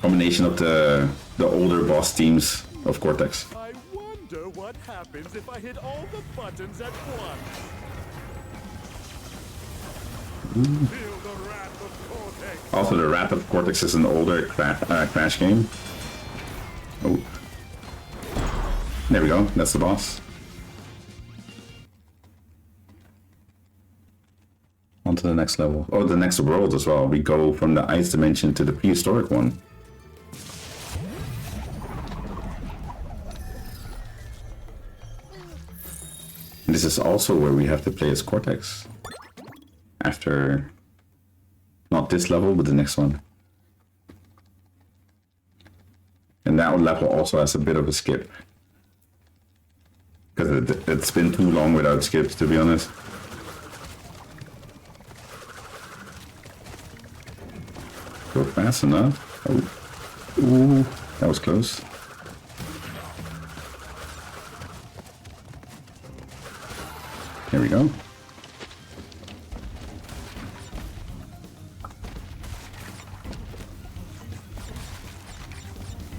combination of the older boss themes of Cortex. I wonder what happens if I hit all the buttons at once. Feel the wrath of Cortex. Also, the Wrath of Cortex is an older Crash game. Oh. There we go, that's the boss. On to the next level. Oh, the next world as well. We go from the ice dimension to the prehistoric one. And this is also where we have to play as Cortex. After... not this level, but the next one. And that level also has a bit of a skip. Because it's been too long without skips, to be honest. Go fast enough. Oh. Ooh, that was close. There we go.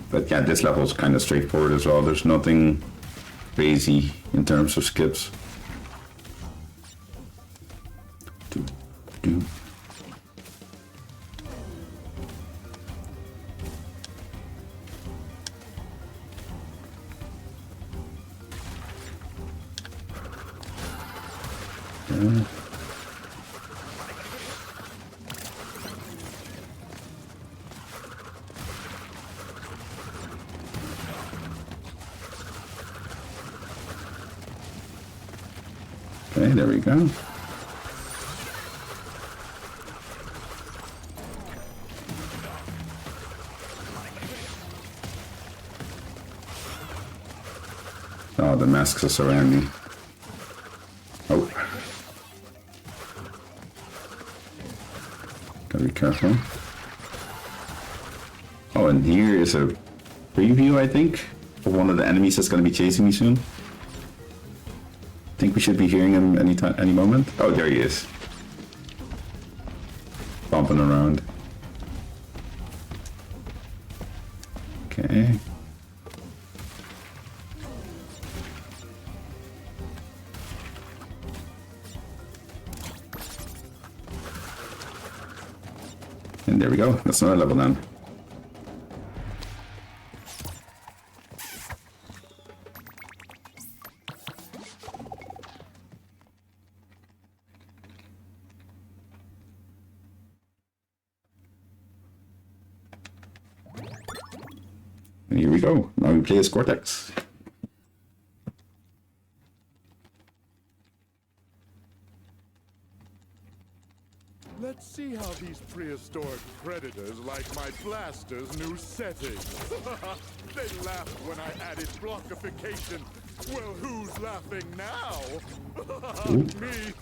But yeah, this level is kind of straightforward as well. There's nothing crazy in terms of skips. Do. Okay, there we go. Oh, the masks are surrounding me. Oh. Gotta be careful. Oh, and here is a preview, I think, of one of the enemies that's gonna be chasing me soon. Think we should be hearing him any moment. Oh, there he is. Bumping around. Okay. And there we go. That's another level then. And here we go. Now we play as Cortex. Let's see how these prehistoric predators like my blaster's new setting. They laughed when I added blockification. Well, who's laughing now? Me.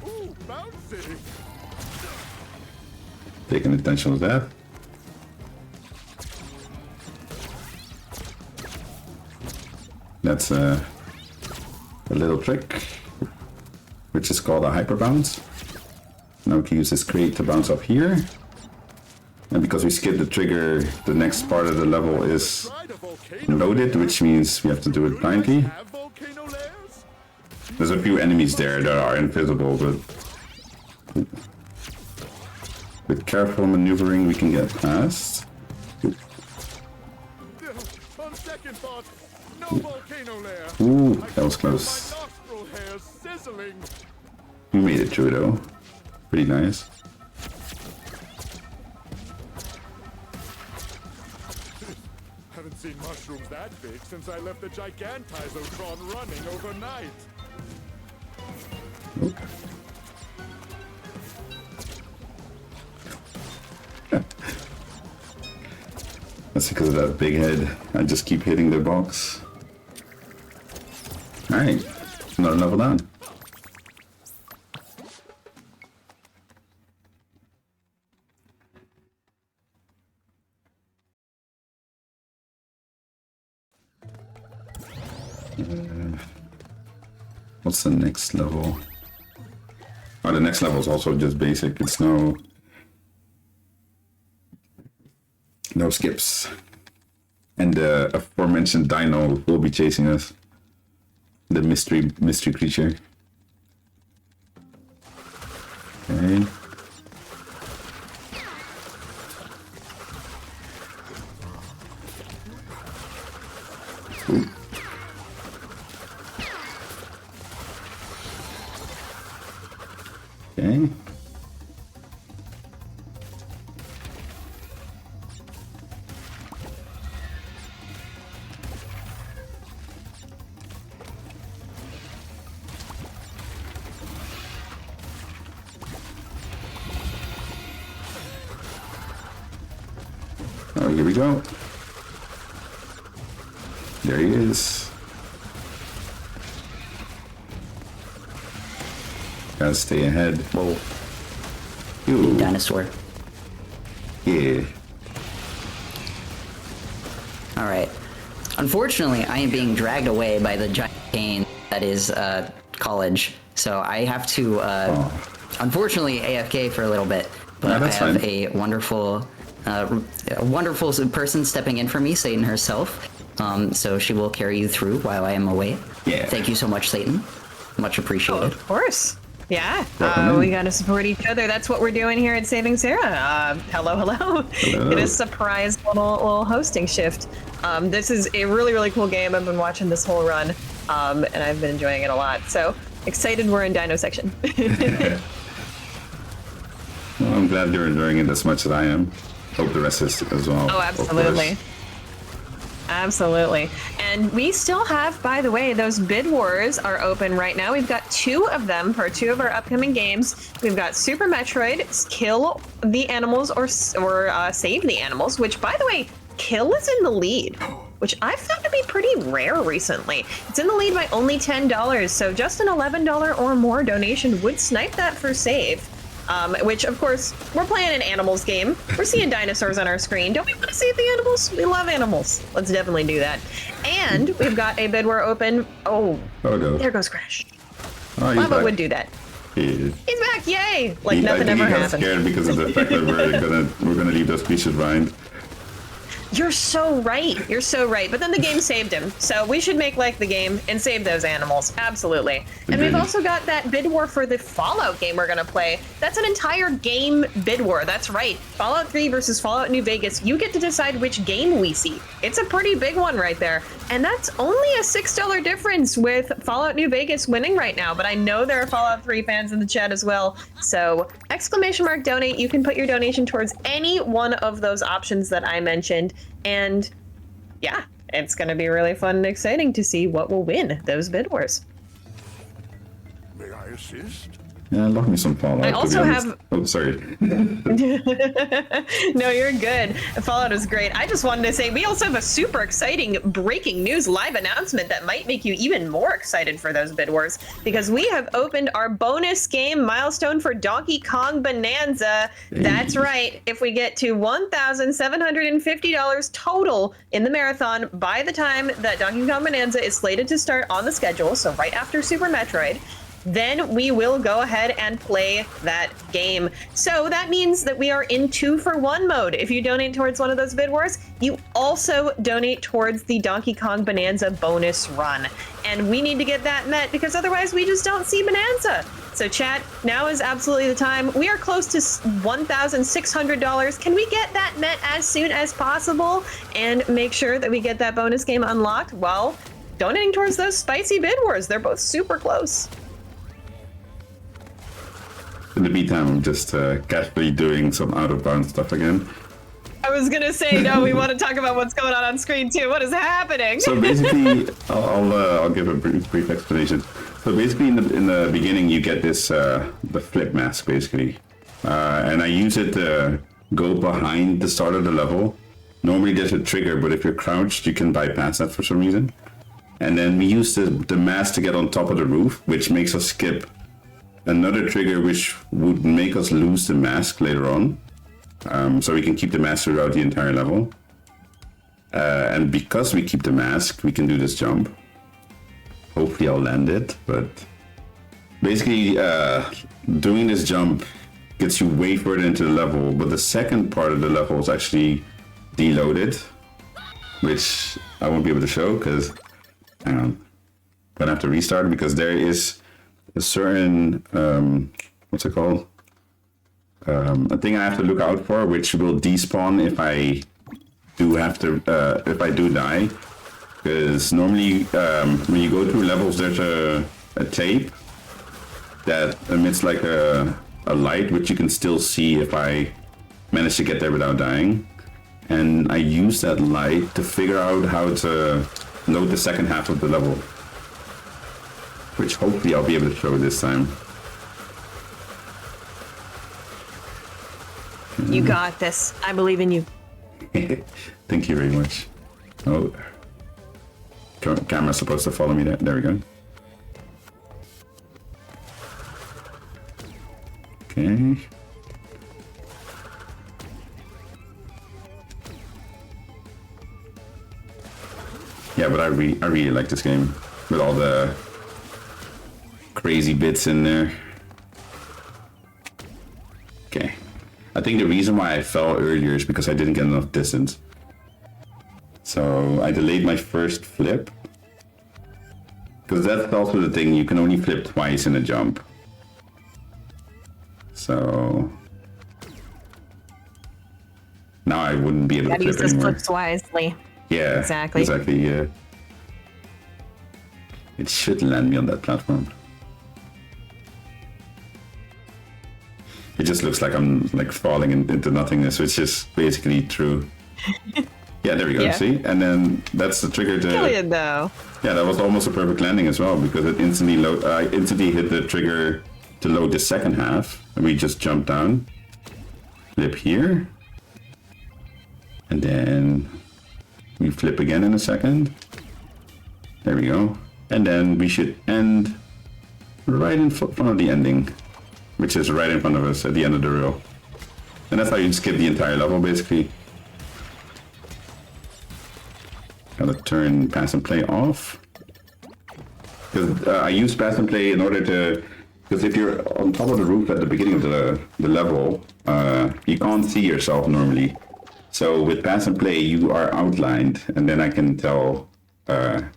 Ooh, bouncy. Taking attention of that. That's a little trick, which is called a hyper bounce. Now we can use this crate to bounce up here. And because we skipped the trigger, the next part of the level is loaded, which means we have to do it blindly. There's a few enemies there that are invisible, but with careful maneuvering we can get past. On second thought, no volcano lair. Ooh, that was close. My nostril hairs sizzling. We made it through though. Pretty nice. Haven't seen mushrooms that big since I left the Gigantizotron running overnight. That's because of that big head. I just keep hitting the box. Alright, another level down. What's the next level? Oh, the next level is also just basic. It's no skips. And the aforementioned dino will be chasing us. The mystery creature. Okay. Ooh. Okay. Oh, here we go. There he is. Gotta stay ahead. Whoa. Ooh. Dinosaur. Yeah. Alright. Unfortunately, I am being dragged away by the giant cane that is college. So I have to, unfortunately, AFK for a little bit. But Yeah, I that's have fine. a wonderful person stepping in for me, Satan herself. So she will carry you through while I am away. Yeah. Thank you so much, Satan. Much appreciated. Of course. Yeah, Welcome we in. gotta support each other. That's what we're doing here at Saving Sarah. Hello, hello. Hello. It is a surprise little hosting shift. This is a really cool game. I've been watching this whole run, and I've been enjoying it a lot. So excited we're in Dino section. Well, I'm glad you're enjoying it as much as I am. Hope the rest is as well. Oh, of course. absolutely. Absolutely. And we still have, by the way, those bid wars are open right now. We've got 2 of them for 2 of our upcoming games. We've got Super Metroid, Kill the Animals or Save the Animals, which, by the way, Kill is in the lead, which I've found to be pretty rare recently. It's in the lead by only $10, so just an $11 or more donation would snipe that for Save. Which, of course, we're playing an animals game. We're seeing dinosaurs on our screen. Don't we want to save the animals? We love animals. Let's definitely do that. And we've got a bid war open. Oh, no. there goes Crash. Oh, he's Lava back. would do that. Yeah. He's back, yay! Like I nothing think ever he got happened. scared because of the fact that we're gonna leave those pieces behind. You're so right. You're so right. But then the game saved him. So we should make like the game and save those animals. Absolutely. And we've Agreed. also got that bid war for the Fallout game we're going to play. That's an entire game bid war. That's right. Fallout 3 versus Fallout New Vegas. You get to decide which game we see. It's a pretty big one right there. And that's only a $6 difference with Fallout New Vegas winning right now. But I know there are Fallout 3 fans in the chat as well. So !donate. You can put your donation towards any one of those options that I mentioned. And yeah, it's going to be really fun and exciting to see what will win those bid wars. May I assist? Yeah, love me some Fallout. I to be also honest. have- Oh, sorry. No, you're good. Fallout is great. I just wanted to say we also have a super exciting breaking news live announcement that might make you even more excited for those bid wars, because we have opened our bonus game milestone for Donkey Kong Bonanza. That's right. If we get to $1,750 total in the marathon by the time that Donkey Kong Bonanza is slated to start on the schedule, so right after Super Metroid, then we will go ahead and play that game. So that means that we are in 2-for-1 mode. If you donate towards one of those bid wars, you also donate towards the Donkey Kong Bonanza bonus run. And we need to get that met because otherwise we just don't see Bonanza. So chat, now is absolutely the time. We are close to $1,600. Can we get that met as soon as possible and make sure that we get that bonus game unlocked while donating towards those spicy bid wars? They're both super close. In the meantime, I'm just casually doing some out-of-bounds stuff again. I was gonna say, no, we want to talk about what's going on screen too. What is happening? So basically, I'll give a brief explanation. So basically, in the beginning, you get this the flip mask basically, and I use it to go behind the start of the level. Normally, there's a trigger, but if you're crouched, you can bypass that for some reason. And then we use the mask to get on top of the roof, which makes us skip another trigger, which would make us lose the mask later on. So we can keep the mask throughout the entire level. And because we keep the mask, we can do this jump. Hopefully I'll land it, but basically doing this jump gets you way further into the level, but the second part of the level is actually deloaded, which I won't be able to show because hang on, gonna have to restart because there is a certain what's it called? A thing I have to look out for, which will despawn if I do have to if I do die. Because normally when you go through levels, there's a tape that emits like a light, which you can still see if I manage to get there without dying. And I use that light to figure out how to load the second half of the level, which hopefully I'll be able to show this time. You got this. I believe in you. Thank you very much. Oh, camera's supposed to follow me. There we go. Okay. Yeah, but I really like this game with all the crazy bits in there. Okay. I think the reason why I fell earlier is because I didn't get enough distance. So I delayed my first flip. Because that's also the thing, you can only flip twice in a jump. So now I wouldn't be able to flip use those anymore. flips wisely. Yeah, Exactly, yeah. It should land me on that platform. It just looks like I'm like falling into nothingness, which is basically true. Yeah, there we go, Yeah. see? And then that's the trigger to... Brilliant, though. Yeah, that was almost a perfect landing as well, because it instantly I instantly hit the trigger to load the second half, and we just jump down, flip here, and then we flip again in a second. There we go. And then we should end right in front of the ending, which is right in front of us at the end of the rail. And that's how you skip the entire level, basically. Gotta turn pass and play off. Because I use pass and play in order to... Because if you're on top of the roof at the beginning of the level, you can't see yourself normally. So with pass and play, you are outlined, and then I can tell where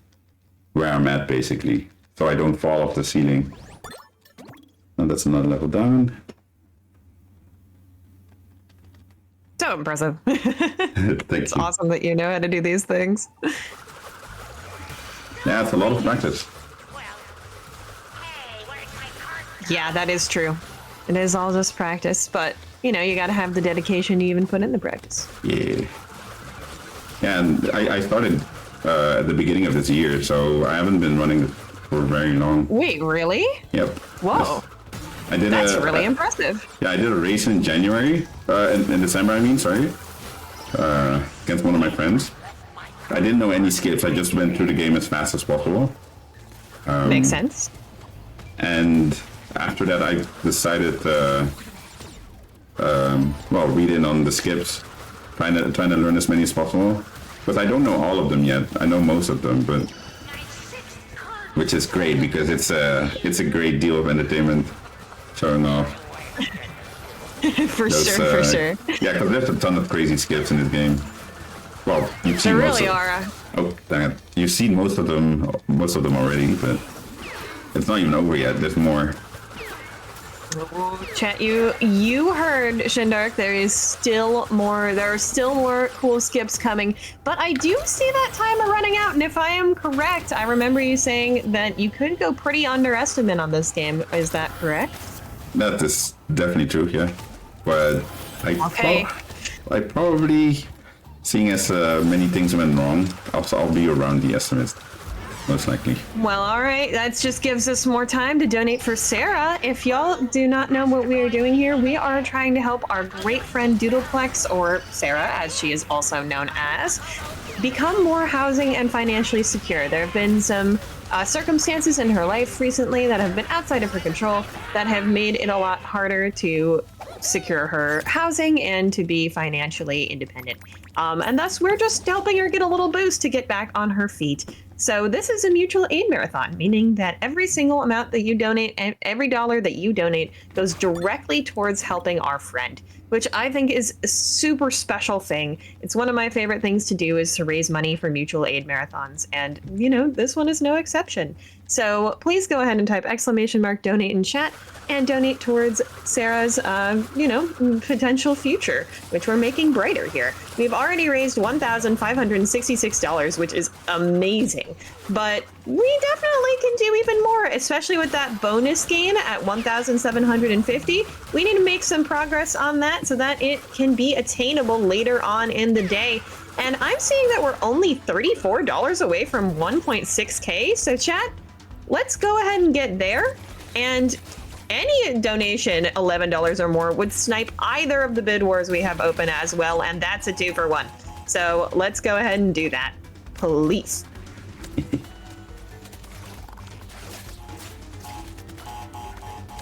I'm at, basically. So I don't fall off the ceiling. And that's another level down. So impressive. Thank It's you. awesome that you know how to do these things. Yeah, it's a lot of practice. Yeah, that is true. It is all just practice, but, you know, you gotta have the dedication you even put in the practice. Yeah. Yeah, and I started at the beginning of this year, so I haven't been running for very long. Wait, really? Yep. Whoa. I did That's really impressive. Yeah, I did a race in January, in December, I mean, sorry, against one of my friends. I didn't know any skips, I just went through the game as fast as possible. Makes sense. And after that, I decided to, well, read in on the skips, trying to learn as many as possible. But I don't know all of them yet. I know most of them, but which is great because it's a great deal of entertainment showing off. For sure. Yeah, because there's a ton of crazy skips in this game. Well, you've seen There most really of are. Oh, dang it! You've seen most of them already, but it's not even over yet. There's more. Chat, you heard Shindark. There are still more cool skips coming, but I do see that timer running out. And if I am correct, I remember you saying that you could go pretty underestimate on this game. Is that correct? That is definitely true, yeah. But I Okay. I probably, seeing as many things went wrong, I'll be around the estimates, most likely. Well, all right. That just gives us more time to donate for Sarah. If y'all do not know what we are doing here, we are trying to help our great friend Doodleplex, or Sarah, as she is also known as, become more housing and financially secure. There have been some circumstances in her life recently that have been outside of her control that have made it a lot harder to secure her housing and to be financially independent. And thus, we're just helping her get a little boost to get back on her feet. So this is a mutual aid marathon, meaning that every single amount that you donate and every dollar that you donate goes directly towards helping our friend, which I think is a super special thing. It's one of my favorite things to do, is to raise money for mutual aid marathons. And, you know, this one is no exception. So please go ahead and type !donate in chat and donate towards Sarah's, potential future, which we're making brighter here. We've already raised $1,566, which is amazing. But we definitely can do even more, especially with that bonus gain at 1,750. We need to make some progress on that so that it can be attainable later on in the day. And I'm seeing that we're only $34 away from 1.6K. So chat, let's go ahead and get there. And any donation $11 or more would snipe either of the bid wars we have open as well, and that's a 2-for-1. So let's go ahead and do that, please.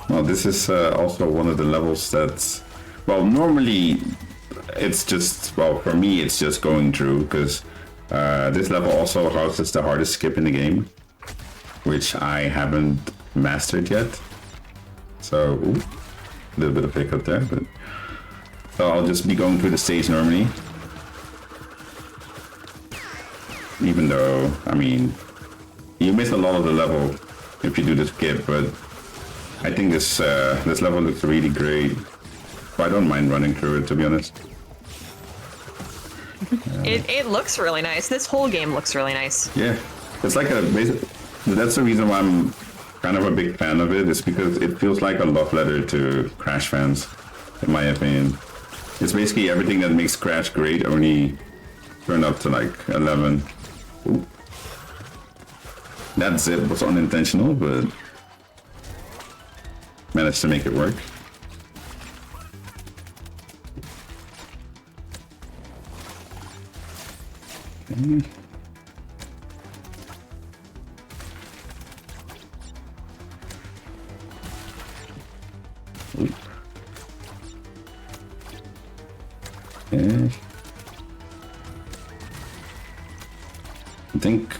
Well, this is also one of the levels that's, well, normally it's just, well, for me it's just going through, because this level also houses the hardest skip in the game, which I haven't mastered yet. So, a little bit of hiccup there, but so I'll just be going through the stage normally. Even though, I mean, you miss a lot of the level if you do the skip, but I think this level looks really great. But I don't mind running through it, to be honest. It looks really nice. This whole game looks really nice. Yeah, it's like that's the reason why I'm kind of a big fan of it, is because it feels like a love letter to Crash fans, in my opinion. It's basically everything that makes Crash great, only turned up to like 11. Ooh. That zip was unintentional, but managed to make it work. Okay. Ooh. Okay. I think,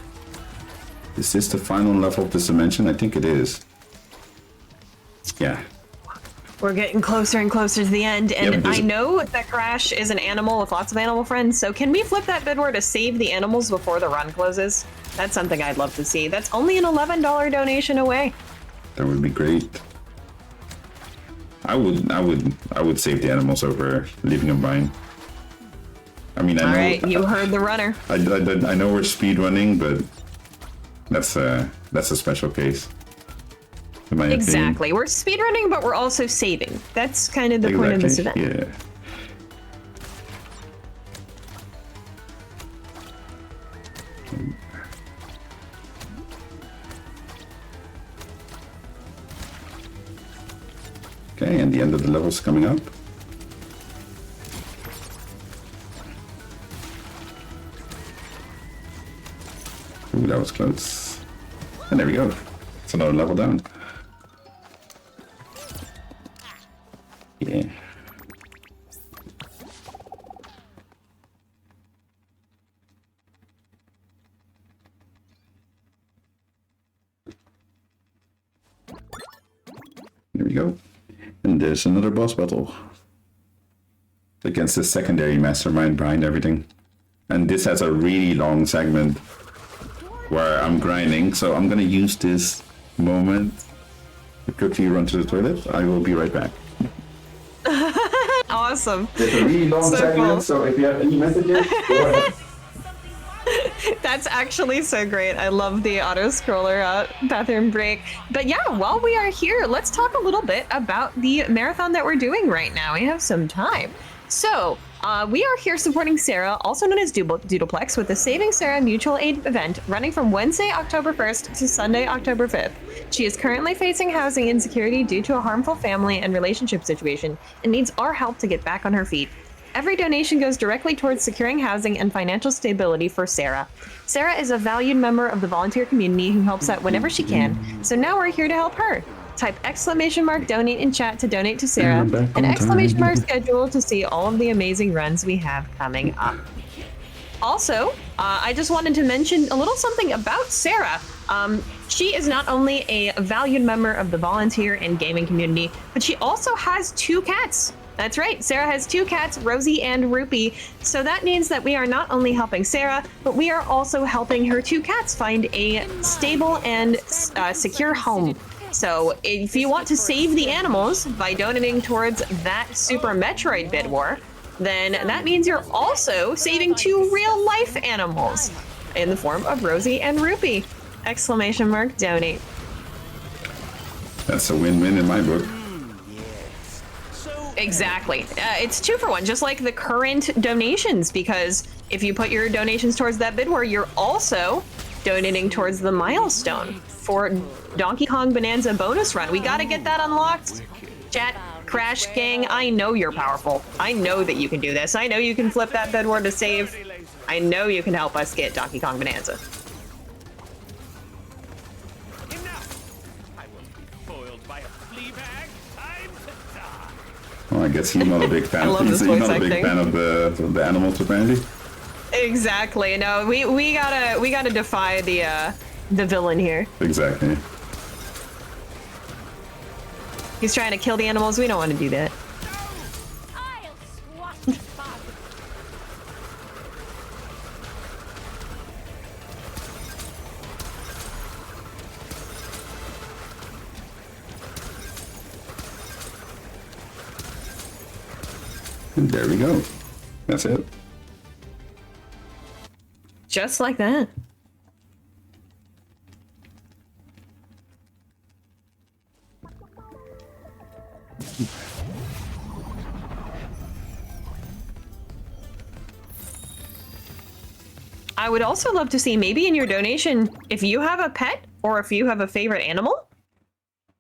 is this the final level of this dimension? I think it is. Yeah. We're getting closer and closer to the end, and Yeah, I know that Crash is an animal with lots of animal friends, so can we flip that bid word to save the animals before the run closes? That's something I'd love to see. That's only an $11 donation away. That would be great. I would save the animals over leaving them behind. I mean, I know. All right, you heard the runner. I know we're speed running, but that's a special case. In my Exactly. We're speedrunning, but we're also saving. That's kind of the point of this event. Yeah. Okay, and the end of the level's coming up. Ooh, that was close. And there we go. It's another level down. Yeah. There we go. And there's another boss battle against the secondary mastermind behind everything. And this has a really long segment where I'm grinding, so I'm gonna use this moment to quickly run to the toilet. I will be right back. Awesome. It's a really long segment, cool. So if you have any messages, go ahead. That's actually so great. I love the auto scroller bathroom break. But yeah, while we are here, let's talk a little bit about the marathon that we're doing right now. We have some time. So We are here supporting Sarah, also known as Doodleplex, with the Saving Sarah Mutual Aid event running from Wednesday, October 1st to Sunday, October 5th. She is currently facing housing insecurity due to a harmful family and relationship situation and needs our help to get back on her feet. Every donation goes directly towards securing housing and financial stability for Sarah. Sarah is a valued member of the volunteer community who helps out whenever she can, so now we're here to help her. Type !donate in chat to donate to Sarah, and ! schedule to see all of the amazing runs we have coming up. Also, I just wanted to mention a little something about Sarah. She is not only a valued member of the volunteer and gaming community, but she also has 2 cats. That's right, Sarah has 2 cats, Rosie and Rupee. So that means that we are not only helping Sarah, but we are also helping her 2 cats find a stable and secure home. So if you want to save the animals by donating towards that Super Metroid bid war, then that means you're also saving 2 real-life animals in the form of Rosie and Rupee! ! Donate. That's a win-win in my book. Exactly. It's 2 for 1, just like the current donations, because if you put your donations towards that bid war, you're also donating towards the milestone for Donkey Kong Bonanza bonus run. We gotta get that unlocked. Chat, Crash Gang, I know you're powerful. I know that you can do this. I know you can flip that bid war to save. I know you can help us get Donkey Kong Bonanza. Well, I guess he's not a big fan. He's not a big fan of the animals, apparently. Exactly. No, we gotta defy the villain here. Exactly. He's trying to kill the animals. We don't want to do that. And there we go. That's it. Just like that. I would also love to see maybe in your donation, if you have a pet or if you have a favorite animal.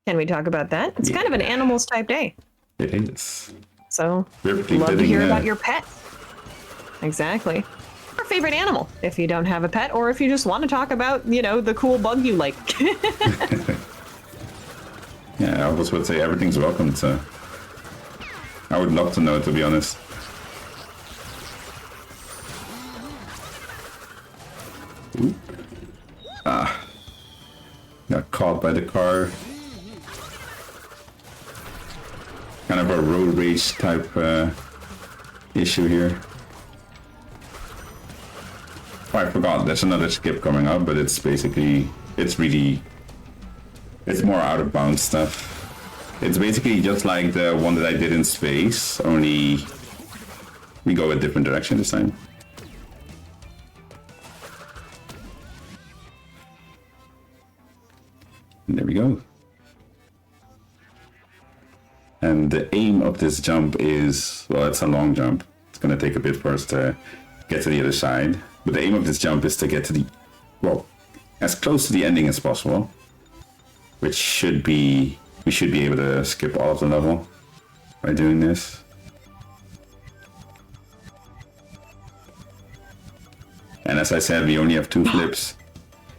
Can we talk about that? It's kind of an animals type day. It is. So, love to hear about your pet. Exactly. Or favorite animal, if you don't have a pet, or if you just want to talk about, you know, the cool bug you like. Yeah, I always would say everything's welcome, so I would love to know, to be honest. Oop. Ah. Got caught by the car. Kind of a road rage type issue here. Oh, I forgot, there's another skip coming up, but it's basically, it's more out of bounds stuff. It's basically just like the one that I did in space, only we go a different direction this time. And there we go. And the aim of this jump is, well, it's a long jump. It's going to take a bit for us to get to the other side. But the aim of this jump is to get to the, well, as close to the ending as possible. Which should be, we should be able to skip all of the level by doing this. And as I said, we only have 2 flips.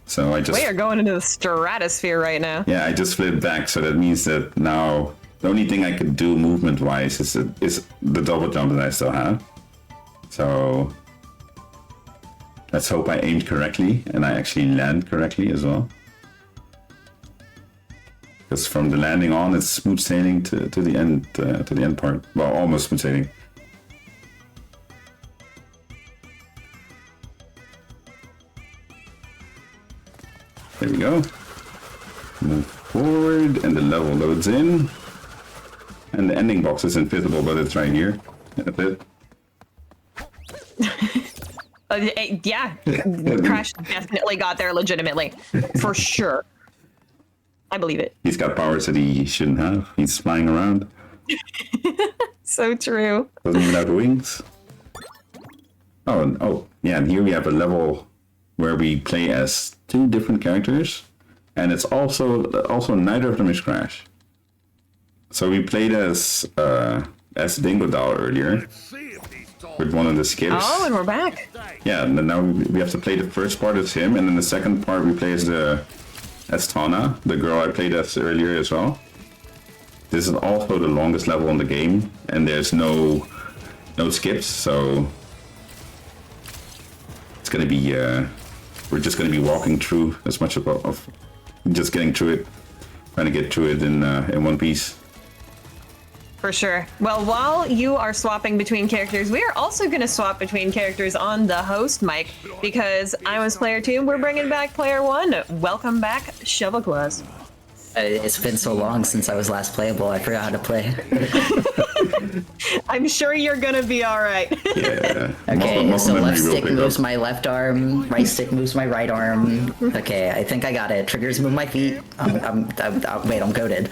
So I just... We are going into the stratosphere right now. Yeah, I just flipped back, so that means that now the only thing I could do movement-wise is the double jump that I still have. So let's hope I aimed correctly and I actually land correctly as well. Because from the landing on, it's smooth sailing to the end part. Well, almost smooth sailing. There we go. Move forward, and the level loads in. And the ending box is invisible, but it's right here. That's it. Yeah, Crash definitely got there legitimately, for sure. I believe it. He's got powers that he shouldn't have. He's flying around. So true. Doesn't even have wings. Oh, yeah, and here we have a level where we play as 2 different characters, and it's also neither of them is Crash. So we played as Dingo Doll earlier with one of the skips. Oh, and we're back. Yeah, and then now we have to play the first part as him, and then the second part we play as Tana, the girl I played as earlier as well. This is also the longest level in the game, and there's no skips, so it's gonna be we're just gonna be walking through as much of just getting through it, trying to get through it in one piece. For sure. Well, while you are swapping between characters, we are also going to swap between characters on the host mic, because I was player 2, we're bringing back player 1. Welcome back, Shovel Claws. It's been so long since I was last playable, I forgot how to play. I'm sure you're going to be all right. Yeah. Okay, so left stick moves up. my left arm, right stick moves my right arm. Okay, I think I got it. Triggers move my feet. Wait, I'm goated.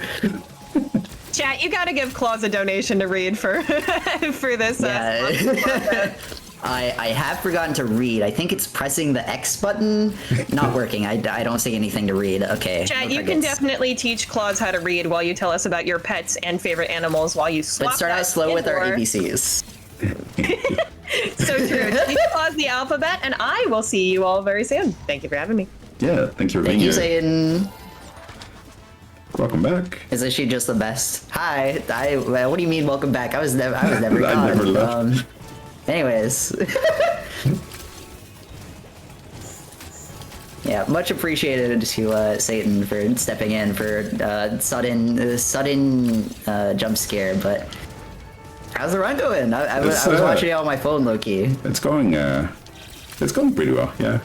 Chat, you got to give Claws a donation to read for this. Yeah. I have forgotten to read. I think it's pressing the X button. Not working. I don't see anything to read. Okay. Chat, you can definitely teach Claws how to read while you tell us about your pets and favorite animals while you swap. Let's start out slow with our ABCs. So true. Teach Claws the alphabet, and I will see you all very soon. Thank you for having me. Yeah, thanks for being Thank you, here. Zayden. Welcome back. Isn't she just the best? Hi. What do you mean, welcome back? I was never I gone. never left. Anyways. Yeah, much appreciated to Satan for stepping in for sudden jump scare, but how's the run going? I was watching it on my phone, low-key. It's going pretty well, yeah.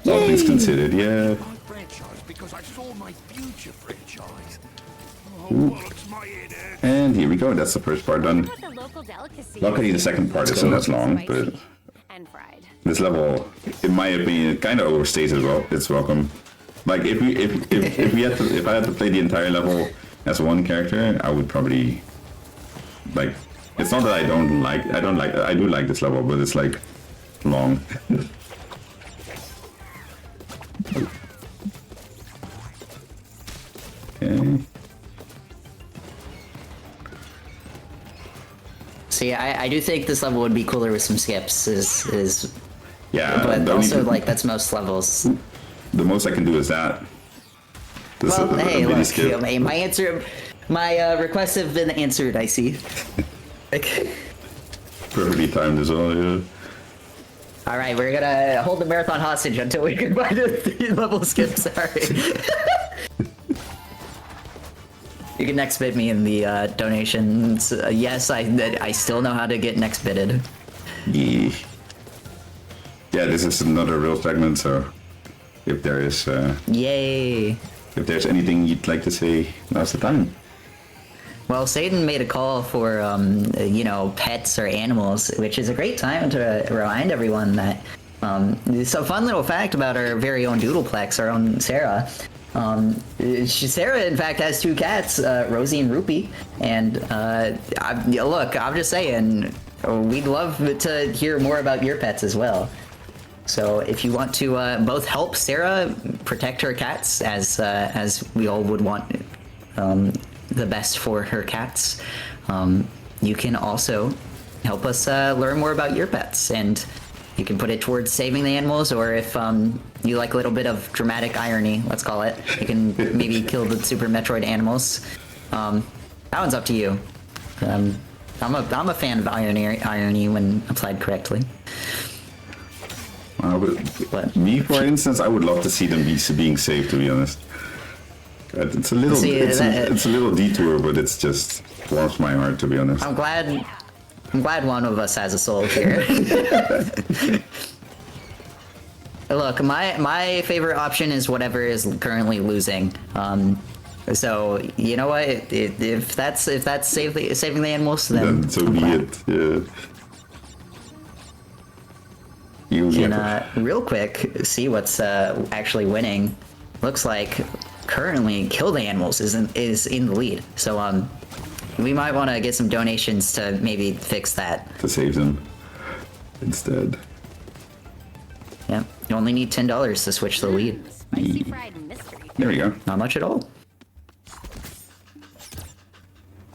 All things considered, yeah. Because I saw my future franchise. Oh, bollocks my head. And here we go, that's the first part done. Luckily the second part isn't as long, but this level, in my opinion, kind of overstays its welcome. Like if I had to play the entire level as one character, I would probably like. It's not that I do like this level, but it's like long. Okay. See, I do think this level would be cooler with some skips. Yeah, but also like that's most levels. The most I can do is that. Well, hey, look, skip. my requests have been answered. I see. Perfectly timed as well. Yeah. All right, we're gonna hold the marathon hostage until we can find a 3-level skip. Sorry. You can next bid me in the donations. Yes, I still know how to get next bidded. Yeah. Yeah, this is another real segment, so if there is Yay! if there's anything you'd like to say, now's the time. Well, Satan made a call for pets or animals, which is a great time to remind everyone that it's a fun little fact about our very own Doodleplex, our own Sarah. Sarah, in fact, has 2 cats, Rosie and Rupee, and look, I'm just saying, we'd love to hear more about your pets as well. So if you want to both help Sarah protect her cats, as we all would want the best for her cats, you can also help us learn more about your pets, and you can put it towards saving the animals, or if you like a little bit of dramatic irony, let's call it, you can maybe kill the Super Metroid animals. That one's up to you. I'm a fan of irony when applied correctly. But me, for instance, I would love to see them being safe. To be honest, it's a little it's a little detour, but it's just warms my heart. To be honest, I'm glad one of us has a soul here. Look, my favorite option is whatever is currently losing. So you know what? If that's saving the animals, then so be it. Yeah. You can real quick see what's actually winning. Looks like currently Kill the Animals is in the lead. So we might want to get some donations to maybe fix that. To save them. instead. Yeah, you only need $10 to switch the lead. Spicy fried mystery. There we go. Not much at all.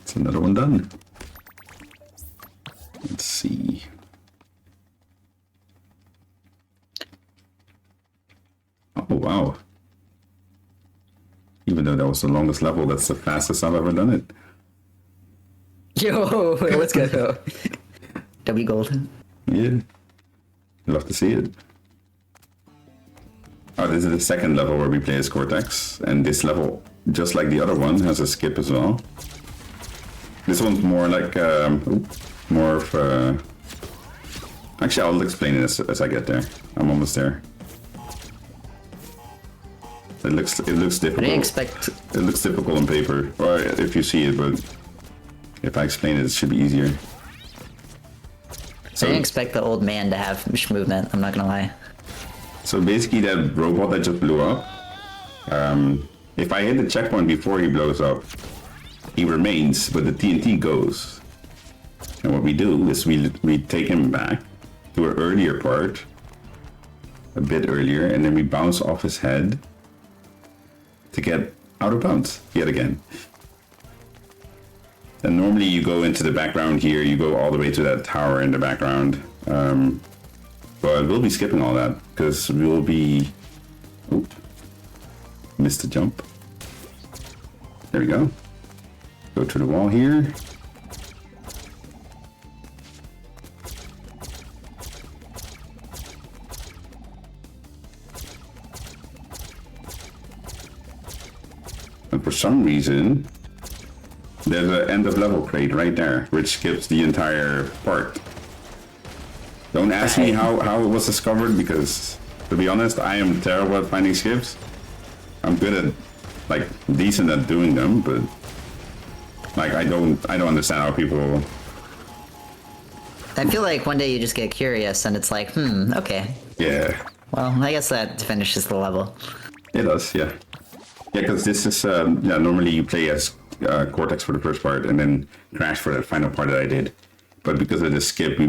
It's another one done. Let's see. Oh, wow. Even though that was the longest level, that's the fastest I've ever done it. Yo, let's go. W gold. Yeah. Love to see it. Oh, this is the second level where we play as Cortex, and this level, just like the other one, has a skip as well. This one's more like, more of actually, I'll explain it as I get there. I'm almost there. It looks difficult. I didn't expect... It looks difficult on paper, or if you see it, but if I explain it, it should be easier. I didn't expect the old man to have movement, I'm not gonna lie. So basically that robot that just blew up, if I hit the checkpoint before he blows up, he remains, but the TNT goes. And what we do is we take him back to an earlier part, a bit earlier, and then we bounce off his head to get out of bounds yet again. And normally you go into the background here, you go all the way to that tower in the background. But we'll be skipping all that, because we'll be... Oop. Missed the jump. There we go. Go to the wall here. And for some reason, there's an end of level crate right there, which skips the entire part. Don't ask me how it was discovered, because to be honest, I am terrible at finding skips. I'm good at, like, decent at doing them, but like I don't understand how people... I feel like one day you just get curious and it's like, okay. Yeah. Well, I guess that finishes the level. It does, yeah. Yeah, because this is, normally you play as Cortex for the first part and then Crash for that final part that I did. But because of the skip, we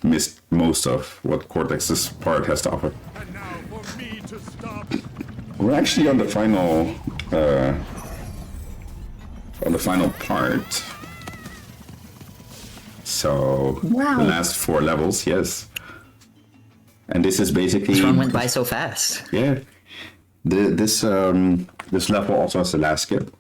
missed most of what Cortex's part has to offer. And now for me to stop. We're actually on the final, part. So, Wow. the last 4 levels, yes. And this is basically... This one went by so fast. Yeah. This level also has the last skip.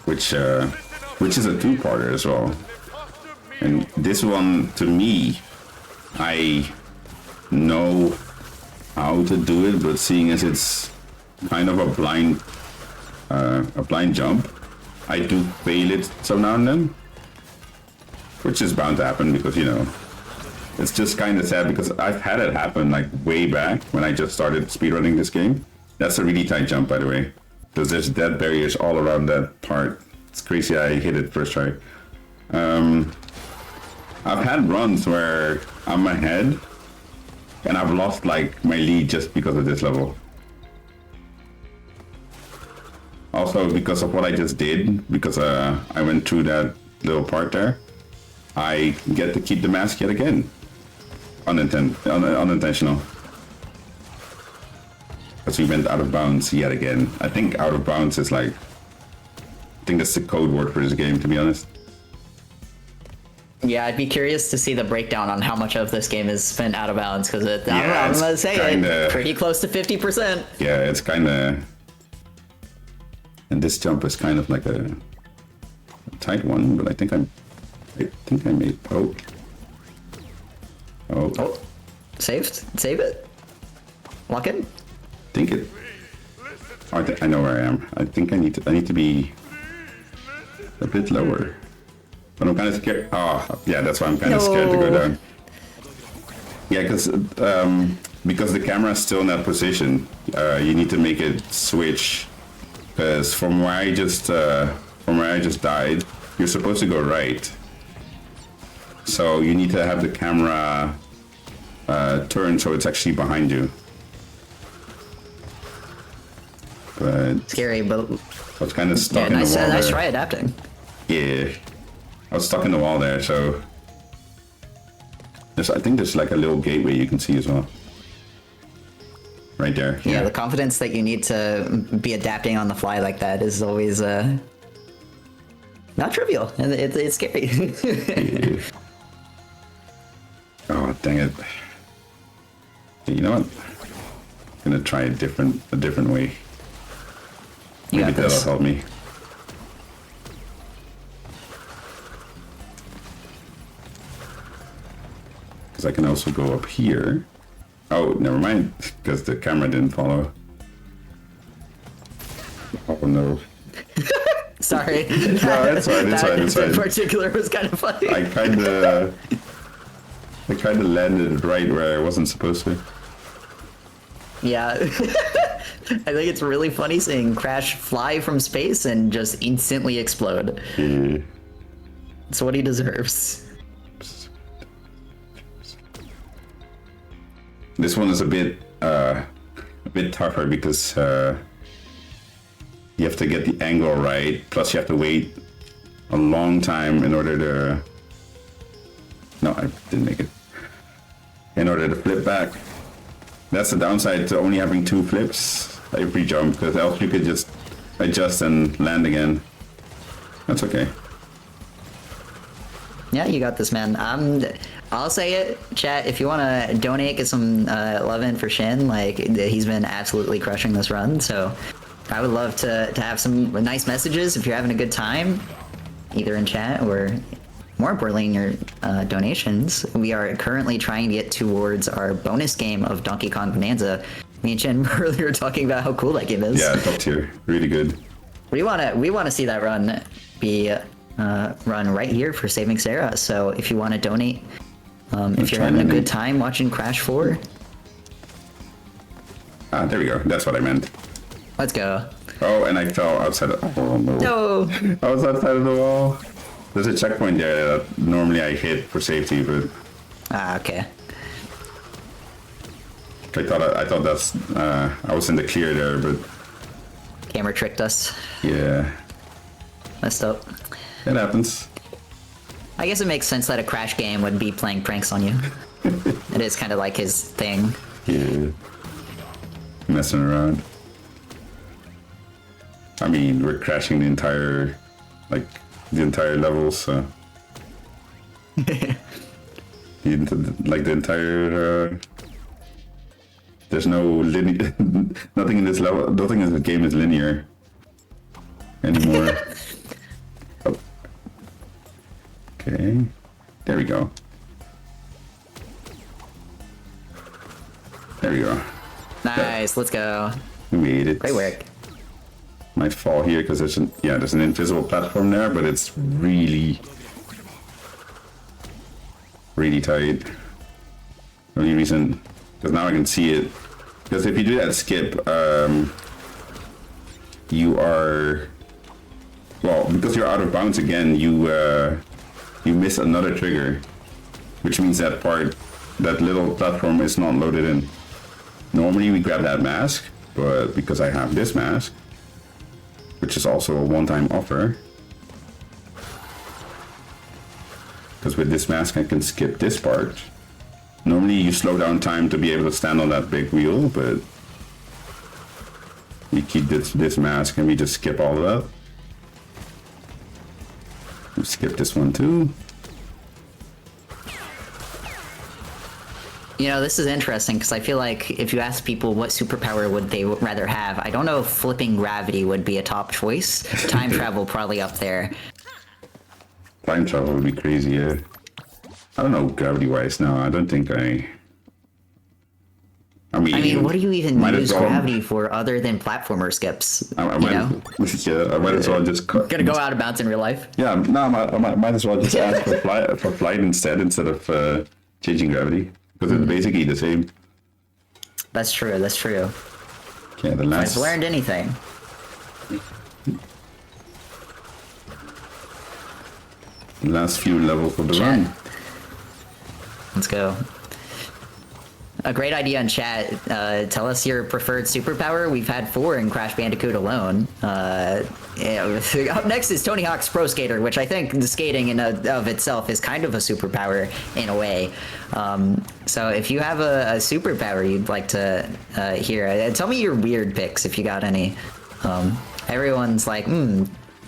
Which is a 2-parter as well. And this one, to me, I know how to do it, but seeing as it's kind of a blind jump, I do fail it so now and then, which is bound to happen because, you know, it's just kind of sad because I've had it happen like way back when I just started speedrunning this game. That's a really tight jump, by the way, because there's dead barriers all around that part. It's crazy I hit it first try. I've had runs where I'm ahead and I've lost like my lead just because of this level. Also because of what I just did, because I went through that little part there, I get to keep the mask yet again. Unintentional. Because we went out of bounds yet again. I think out of bounds is like, I think that's the code word for this game, to be honest. Yeah, I'd be curious to see the breakdown on how much of this game is spent out of bounds, because I'm gonna say it, pretty close to 50%. Yeah, it's kind of... And this jump is kind of like a tight one, but I think I made... Oh. Saved? Save it? Lock in? Think it... I know where I am. I think I need to be a bit lower. But I'm kind of scared. Oh, yeah, that's why I'm kind of scared to go down. Yeah, because the camera is still in that position, you need to make it switch. Because from where I just died, you're supposed to go right. So you need to have the camera turn so it's actually behind you. But Scary, but I was kind of stuck in the wall nice there. try adapting. Yeah. I was stuck in the wall there, so... I think there's like a little gateway you can see as well. Right there. Yeah, the confidence that you need to be adapting on the fly like that is always not trivial. And it's scary. Yeah. Oh, dang it. You know what? I'm gonna try a different way. You Maybe got that'll this. help me. Because I can also go up here. Oh, never mind, because the camera didn't follow. Oh no. Sorry. No, it's fine, it's fine, it's That in fine. particular was kind of funny. I kinda landed right where I wasn't supposed to. Yeah. I think it's really funny seeing Crash fly from space and just instantly explode. Yeah. It's what he deserves. This one is a bit tougher because you have to get the angle right. Plus, you have to wait a long time in order to. No, I didn't make it. In order to flip back. That's the downside to only having 2 flips every jump, because else you could just adjust and land again. That's okay. Yeah, you got this, man. I'll say it, chat. If you want to donate, get some love in for Shin. Like, he's been absolutely crushing this run. So, I would love to have some nice messages if you're having a good time, either in chat or, more importantly, in your donations. We are currently trying to get towards our bonus game of Donkey Kong Bonanza. Me and Shin were earlier talking about how cool that game is. Yeah, top tier, really good. We wanna see that run be run right here for Saving Sarah. So if you want to donate, if you're having a good time watching Crash 4, there we go. That's what I meant. let's go. Oh, and I fell outside. Oh no! No. I was outside of the wall. There's a checkpoint there that normally I hit for safety, but Okay. I thought that's I was in the clear there, but Camera tricked us. yeah, Messed up. it happens. I guess it makes sense that a Crash game would be playing pranks on you. It is kind of like his thing. Yeah, messing around. I mean, we're crashing the entire level, so the entire. There's no linear. Nothing in this level. Nothing in this game is linear anymore. Oh. Okay, there we go. There we go. Nice. Let's go. We made it. Great work. Might fall here because there's an invisible platform there, but it's really tight. The only reason, because now I can see it, because if you do that skip, you are, well, because you're out of bounds again, you miss another trigger, which means that little platform is not loaded in. Normally we grab that mask, but because I have this mask, which is also a one-time offer, because with this mask I can skip this part. Normally you slow down time to be able to stand on that big wheel, but we keep this mask and we just skip all of that. We skip this one too. You know, this is interesting because I feel like if you ask people what superpower would they rather have, I don't know if flipping gravity would be a top choice. Time travel probably up there. Time travel would be crazy, yeah. I don't know gravity-wise now. I don't think I mean, what do you even might as use well- gravity for other than platformer skips? I You know? might as well just Gonna go out of bounds in real life. Yeah, no, I might as well just ask for flight instead of changing gravity, because it's basically the same. That's true, that's true. Okay, the If last I've learned anything. few levels of the Chat. run. Let's go. a great idea in chat. Tell us your preferred superpower. We've had 4 in Crash Bandicoot alone. Yeah, up next is Tony Hawk's Pro Skater, which I think the skating in of itself is kind of a superpower in a way. So if you have a superpower you'd like to hear, tell me your weird picks if you got any. Everyone's like,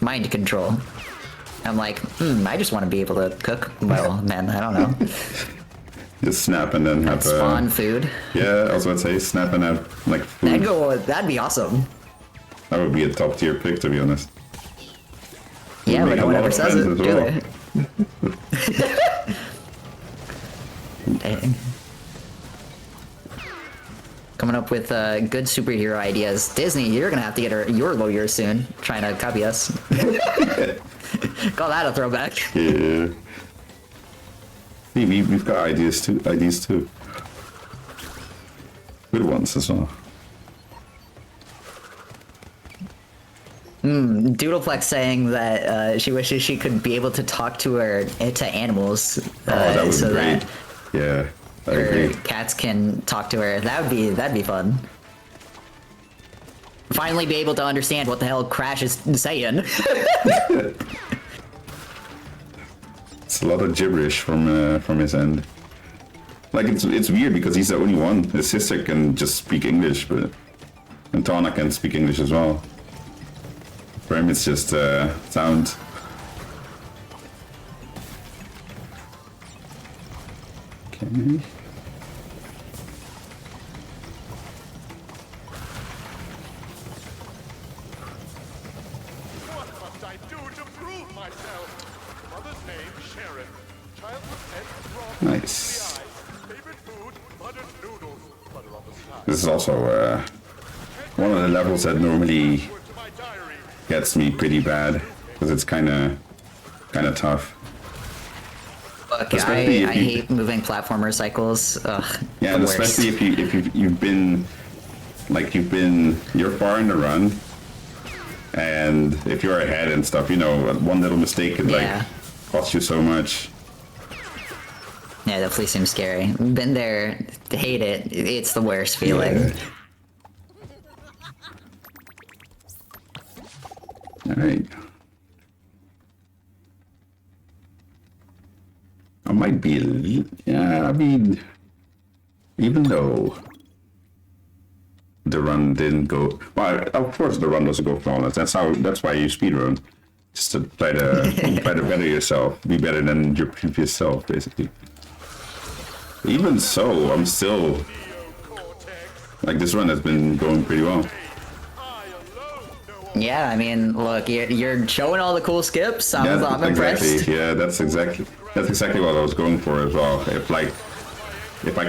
mind control. I'm like, I just want to be able to cook. Well, man, I don't know. Just snap and then have spawn food. Yeah, I was about to say snap and have like food. That'd be awesome. That would be a top tier pick, to be honest. Yeah, but no one ever says it, do they? Dang. Coming up with good superhero ideas. Disney, you're gonna have to get your lawyer soon, trying to copy us. Call that a throwback. Yeah. We've got ideas too. Good ones as well. Doodleplex saying that she wishes she could be able to talk to animals. That would so be great. That Yeah, I her agree. cats can talk to her. That'd be fun. Finally be able to understand what the hell Crash is saying. It's a lot of gibberish from his end. Like it's weird because he's the only one. His sister can just speak English, and Tana can speak English as well. For him, it's just sound. Okay. What must I do to prove myself? Mother's name, Sharon. Childhood pet, raw Nice. favorite food, buttered noodles. Butter on the side. This is also one of the levels that normally To my diary. gets me pretty bad because it's kind of tough. Look, Especially I if you- hate moving platformer cycles. Ugh, Yeah, the and worst. especially if you've been you're far in the run, and if you're ahead and stuff, one little mistake could Yeah. cost you so much. Yeah, definitely seems scary. Been there, hate it. It's the worst feeling. Yeah. All right. I might be I mean, even though the run didn't go well, of course the run doesn't go flawless. That's why you speedrun, just to try to better yourself, be better than your previous self, basically. Even so, I'm still like this run has been going pretty well. Yeah, I mean, look, you're showing all the cool skips. I'm impressed. Exactly. Yeah, that's exactly what I was going for as well. If I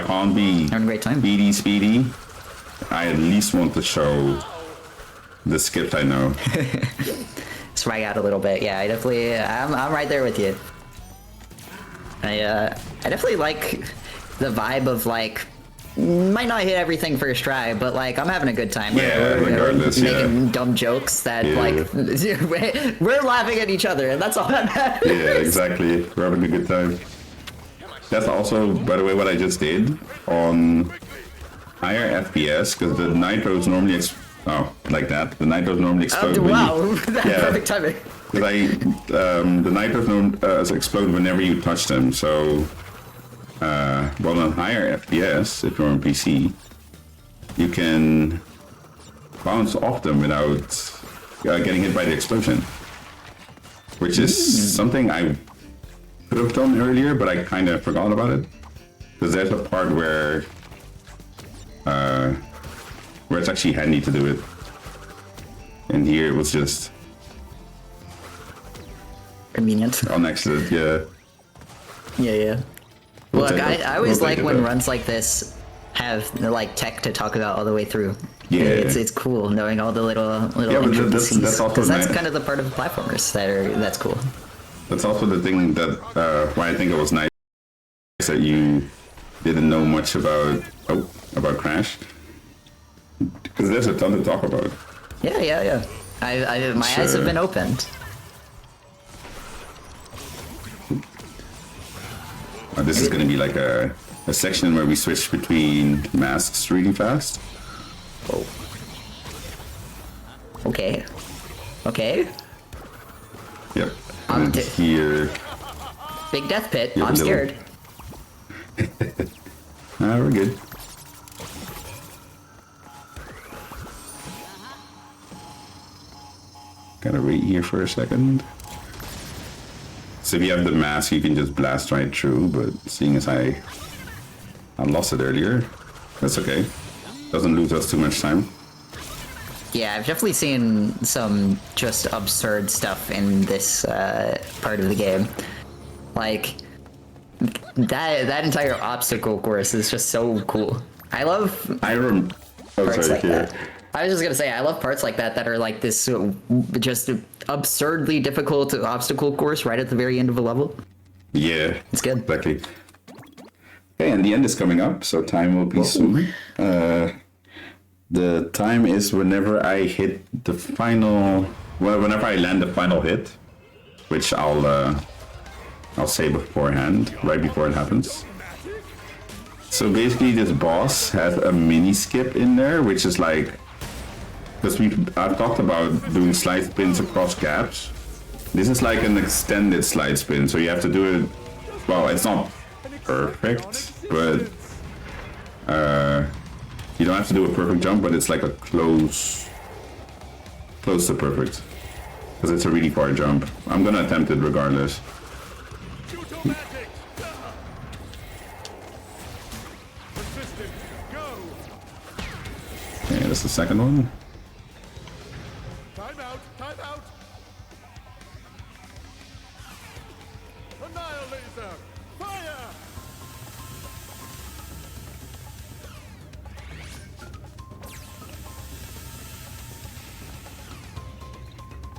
can't be Having a great time. speedy, I at least want to show the skips I know. Swag out a little bit. Yeah, I'm right there with you. I definitely like the vibe of like, might not hit everything first try, but like I'm having a good time. Yeah, regardless, making dumb jokes that like we're laughing at each other, and that's all that matters. Yeah, exactly. We're having a good time. That's also, by the way, what I just did on higher FPS, because the nitros normally like that. The nitros normally explode. Wow, that's perfect timing. Because the nitros explode whenever you touch them. So, on higher FPS, if you're on PC, you can bounce off them without getting hit by the explosion, which is something I could have done earlier, but I kind of forgot about it. Because there's a part where it's actually handy to do it, and here it was just Convenient. on accident. Yeah. Yeah. We'll Look, take it. I always We'll like take it when though. runs like this have like tech to talk about all the way through. Yeah. it's cool knowing all the little Yeah, but that's intricacies, also 'cause that's nice. kind of the part of the platformers that's cool. That's also the thing that why I think it was nice that you didn't know much about Crash, because there's a ton to talk about. Yeah. My eyes have been opened. This is going to be like a a section where we switch between masks really fast. Oh. Okay. Okay. Yep. And then here. Big death pit. You have I'm a little- scared. We're good. Gotta wait here for a second. So if you have the mask, you can just blast right through, but seeing as I lost it earlier, that's okay. Doesn't lose us too much time. Yeah, I've definitely seen some just absurd stuff in this part of the game. Like, that entire obstacle course is just so cool. I love parts like that. I was just gonna say, I love parts like that are like this just absurdly difficult obstacle course right at the very end of a level. Yeah, It's good. exactly. Okay, and the end is coming up, so time will be soon. The time is whenever I hit the final, well, whenever I land the final hit, which I'll say beforehand, right before it happens. So basically, this boss has a mini skip in there, which is like, because I've talked about doing slide spins across gaps. This is like an extended slide spin, so you have to do it. Well, it's not perfect, but you don't have to do a perfect jump, but it's like a close to perfect, because it's a really far jump. I'm gonna attempt it regardless. Okay, that's the second one. Time out! Time out! Annihilator! Fire!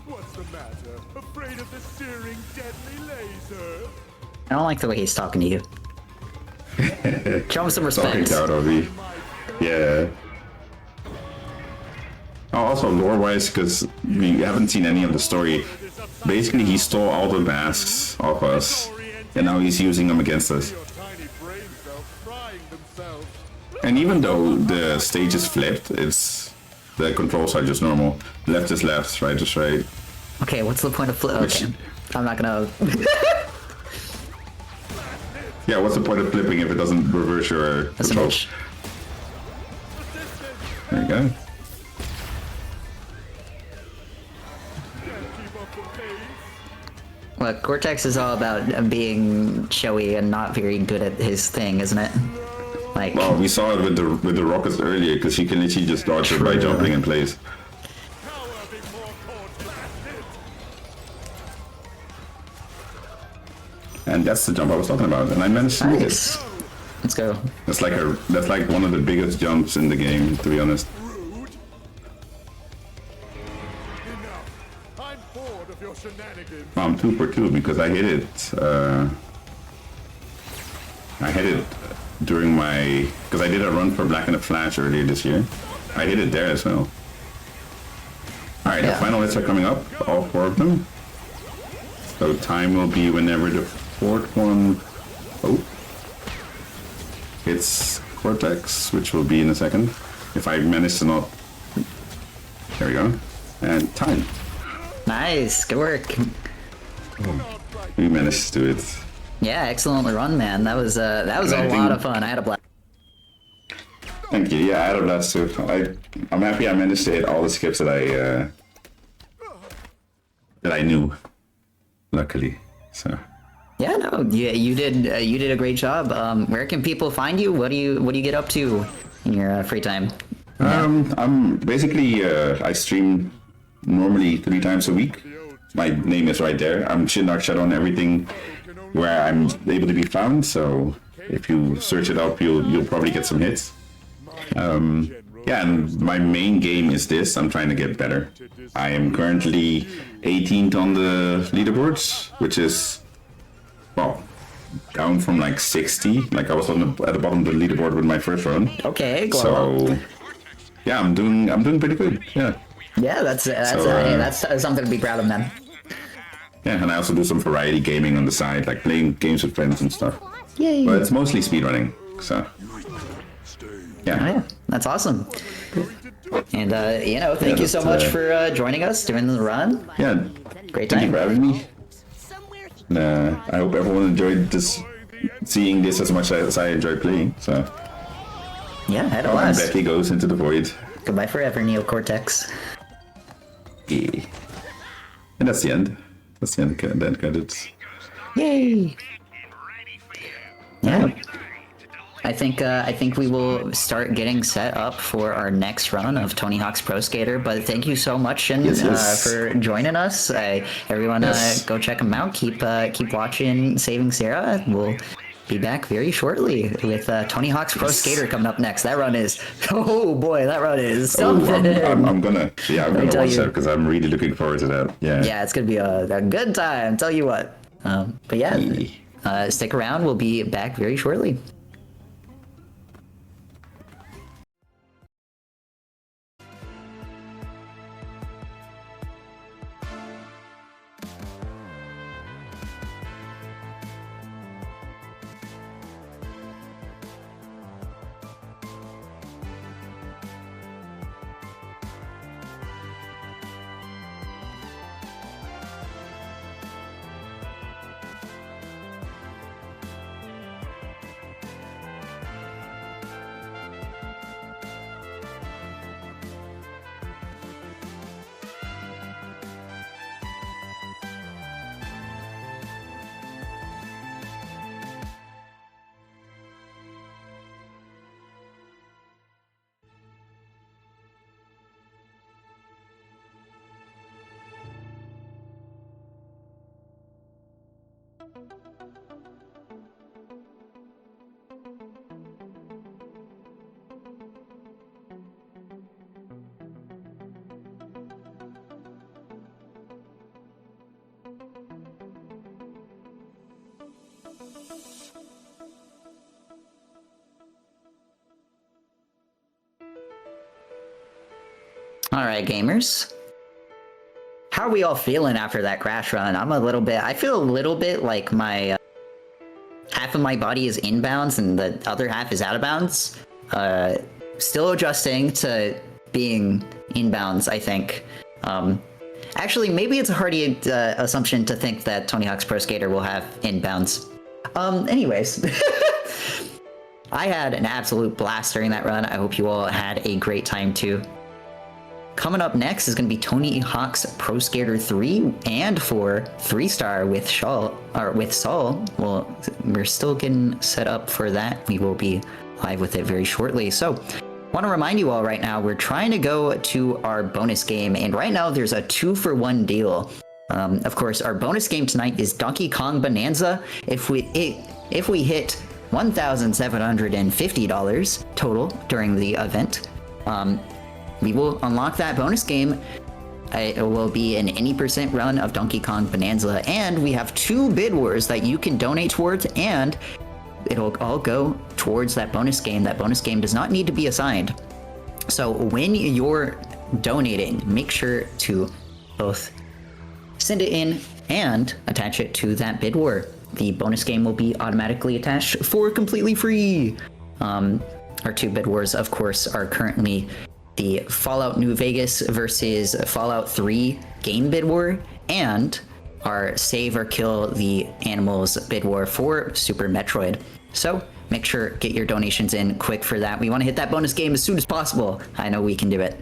What's the matter? Afraid of the searing, deadly laser? I don't like the way he's talking to you. Show him some Talking respect. out of me. Yeah. Oh, also lore-wise, because we haven't seen any of the story. Basically, he stole all the masks off us, and now he's using them against us. Your tiny brain cells frying themselves. And even though the stage is flipped, the controls are just normal. Left is left, right is right. Okay, what's the point of flip? Okay, I'm not gonna. Yeah, what's the point of flipping if it doesn't reverse your That's an controls? itch. There you go. Can't keep up the pace. Look, Cortex is all about being showy and not very good at his thing, isn't it? Like, Well, we saw it with the rockets earlier, because you can literally just dodge it by True. jumping in place. Power before court. Blast it! And that's the jump I was talking about, and I managed to make it. nice. Let's go. That's like one of the biggest jumps in the game, to be honest. Rude. Enough. I'm bored of your shenanigans. I'm 2 for 2 because I hit it. I hit it during my, because I did a run for Black in the Flash earlier this year. I hit it there as well. All right, Yeah. the final hits are coming up, all 4 of them. So time will be whenever the 4th one. Oh, it's Cortex, which will be in a second. If I manage to not. There we go. And time. Nice, good work. We managed to do it. Yeah, excellently run, man. That was a I lot think- of fun. I had a blast. Thank you. Yeah, I had a blast too. I'm happy I managed to hit all the skips that I knew. Luckily, so. Yeah, no, you did a great job. Where can people find you? What do you get up to in your free time? I'm basically I stream normally 3 times a week. My name is right there. I'm ShinDarkShadow on everything where I'm able to be found. So if you search it up, you'll probably get some hits. Yeah, and my main game is this. I'm trying to get better. I am currently 18th on the leaderboards, which is, well, down from like 60. Like I was at the bottom of the leaderboard with my first run. Okay, go on. So yeah, I'm doing pretty good. Yeah. Yeah, that's something to be proud of, man. Yeah, and I also do some variety gaming on the side, like playing games with friends and stuff. Yay! But it's mostly speedrunning, So, Oh, yeah. yeah, that's awesome. And thank you so much for joining us during the run. Yeah, Great thank you time. for having me. And, I hope everyone enjoyed seeing this as much as I enjoyed playing. So, Yeah, had a and blast. Becky goes into the void. Goodbye forever, Neocortex. Yeah. And that's the end. That's the end. Then credits. Yay! Yeah. I think we will start getting set up for our next run of Tony Hawk's Pro Skater. But thank you so much, Shin, Yes. for joining us. Everyone, Yes. go check them out. Keep watching Saving Sarah. We'll be back very shortly with Tony Hawk's Pro Skater coming up next. That run is that run is something. I'm gonna watch that because I'm really looking forward to that. Yeah. Yeah, it's gonna be a good time. Tell you what. But yeah, stick around. We'll be back very shortly. All right, gamers. How are we all feeling after that crash run? I feel a little bit like my half of my body is inbounds and the other half is out of bounds. Still adjusting to being inbounds, I think. Actually, maybe it's a hardy assumption to think that Tony Hawk's Pro Skater will have inbounds. Anyways. I had an absolute blast during that run. I hope you all had a great time too. Coming up next is going to be Tony Hawk's Pro Skater 3 and 4 3-star with Saul. Well, we're still getting set up for that. We will be live with it very shortly. So, want to remind you all right now, we're trying to go to our bonus game, and right now there's a 2-for-1 deal. Of course, our bonus game tonight is Donkey Kong Bonanza. If we hit $1,750 total during the event, we will unlock that bonus game. It will be an any % run of Donkey Kong Bonanza, and we have 2 bid wars that you can donate towards, and it'll all go towards that bonus game. That bonus game does not need to be assigned. So when you're donating, make sure to both send it in and attach it to that bid war. The bonus game will be automatically attached for completely free. Our 2 bid wars, of course, are currently the Fallout New Vegas versus Fallout 3 game bid war, and our Save or Kill the Animals bid war for Super Metroid. So make sure get your donations in quick for that. We want to hit that bonus game as soon as possible. I know we can do it.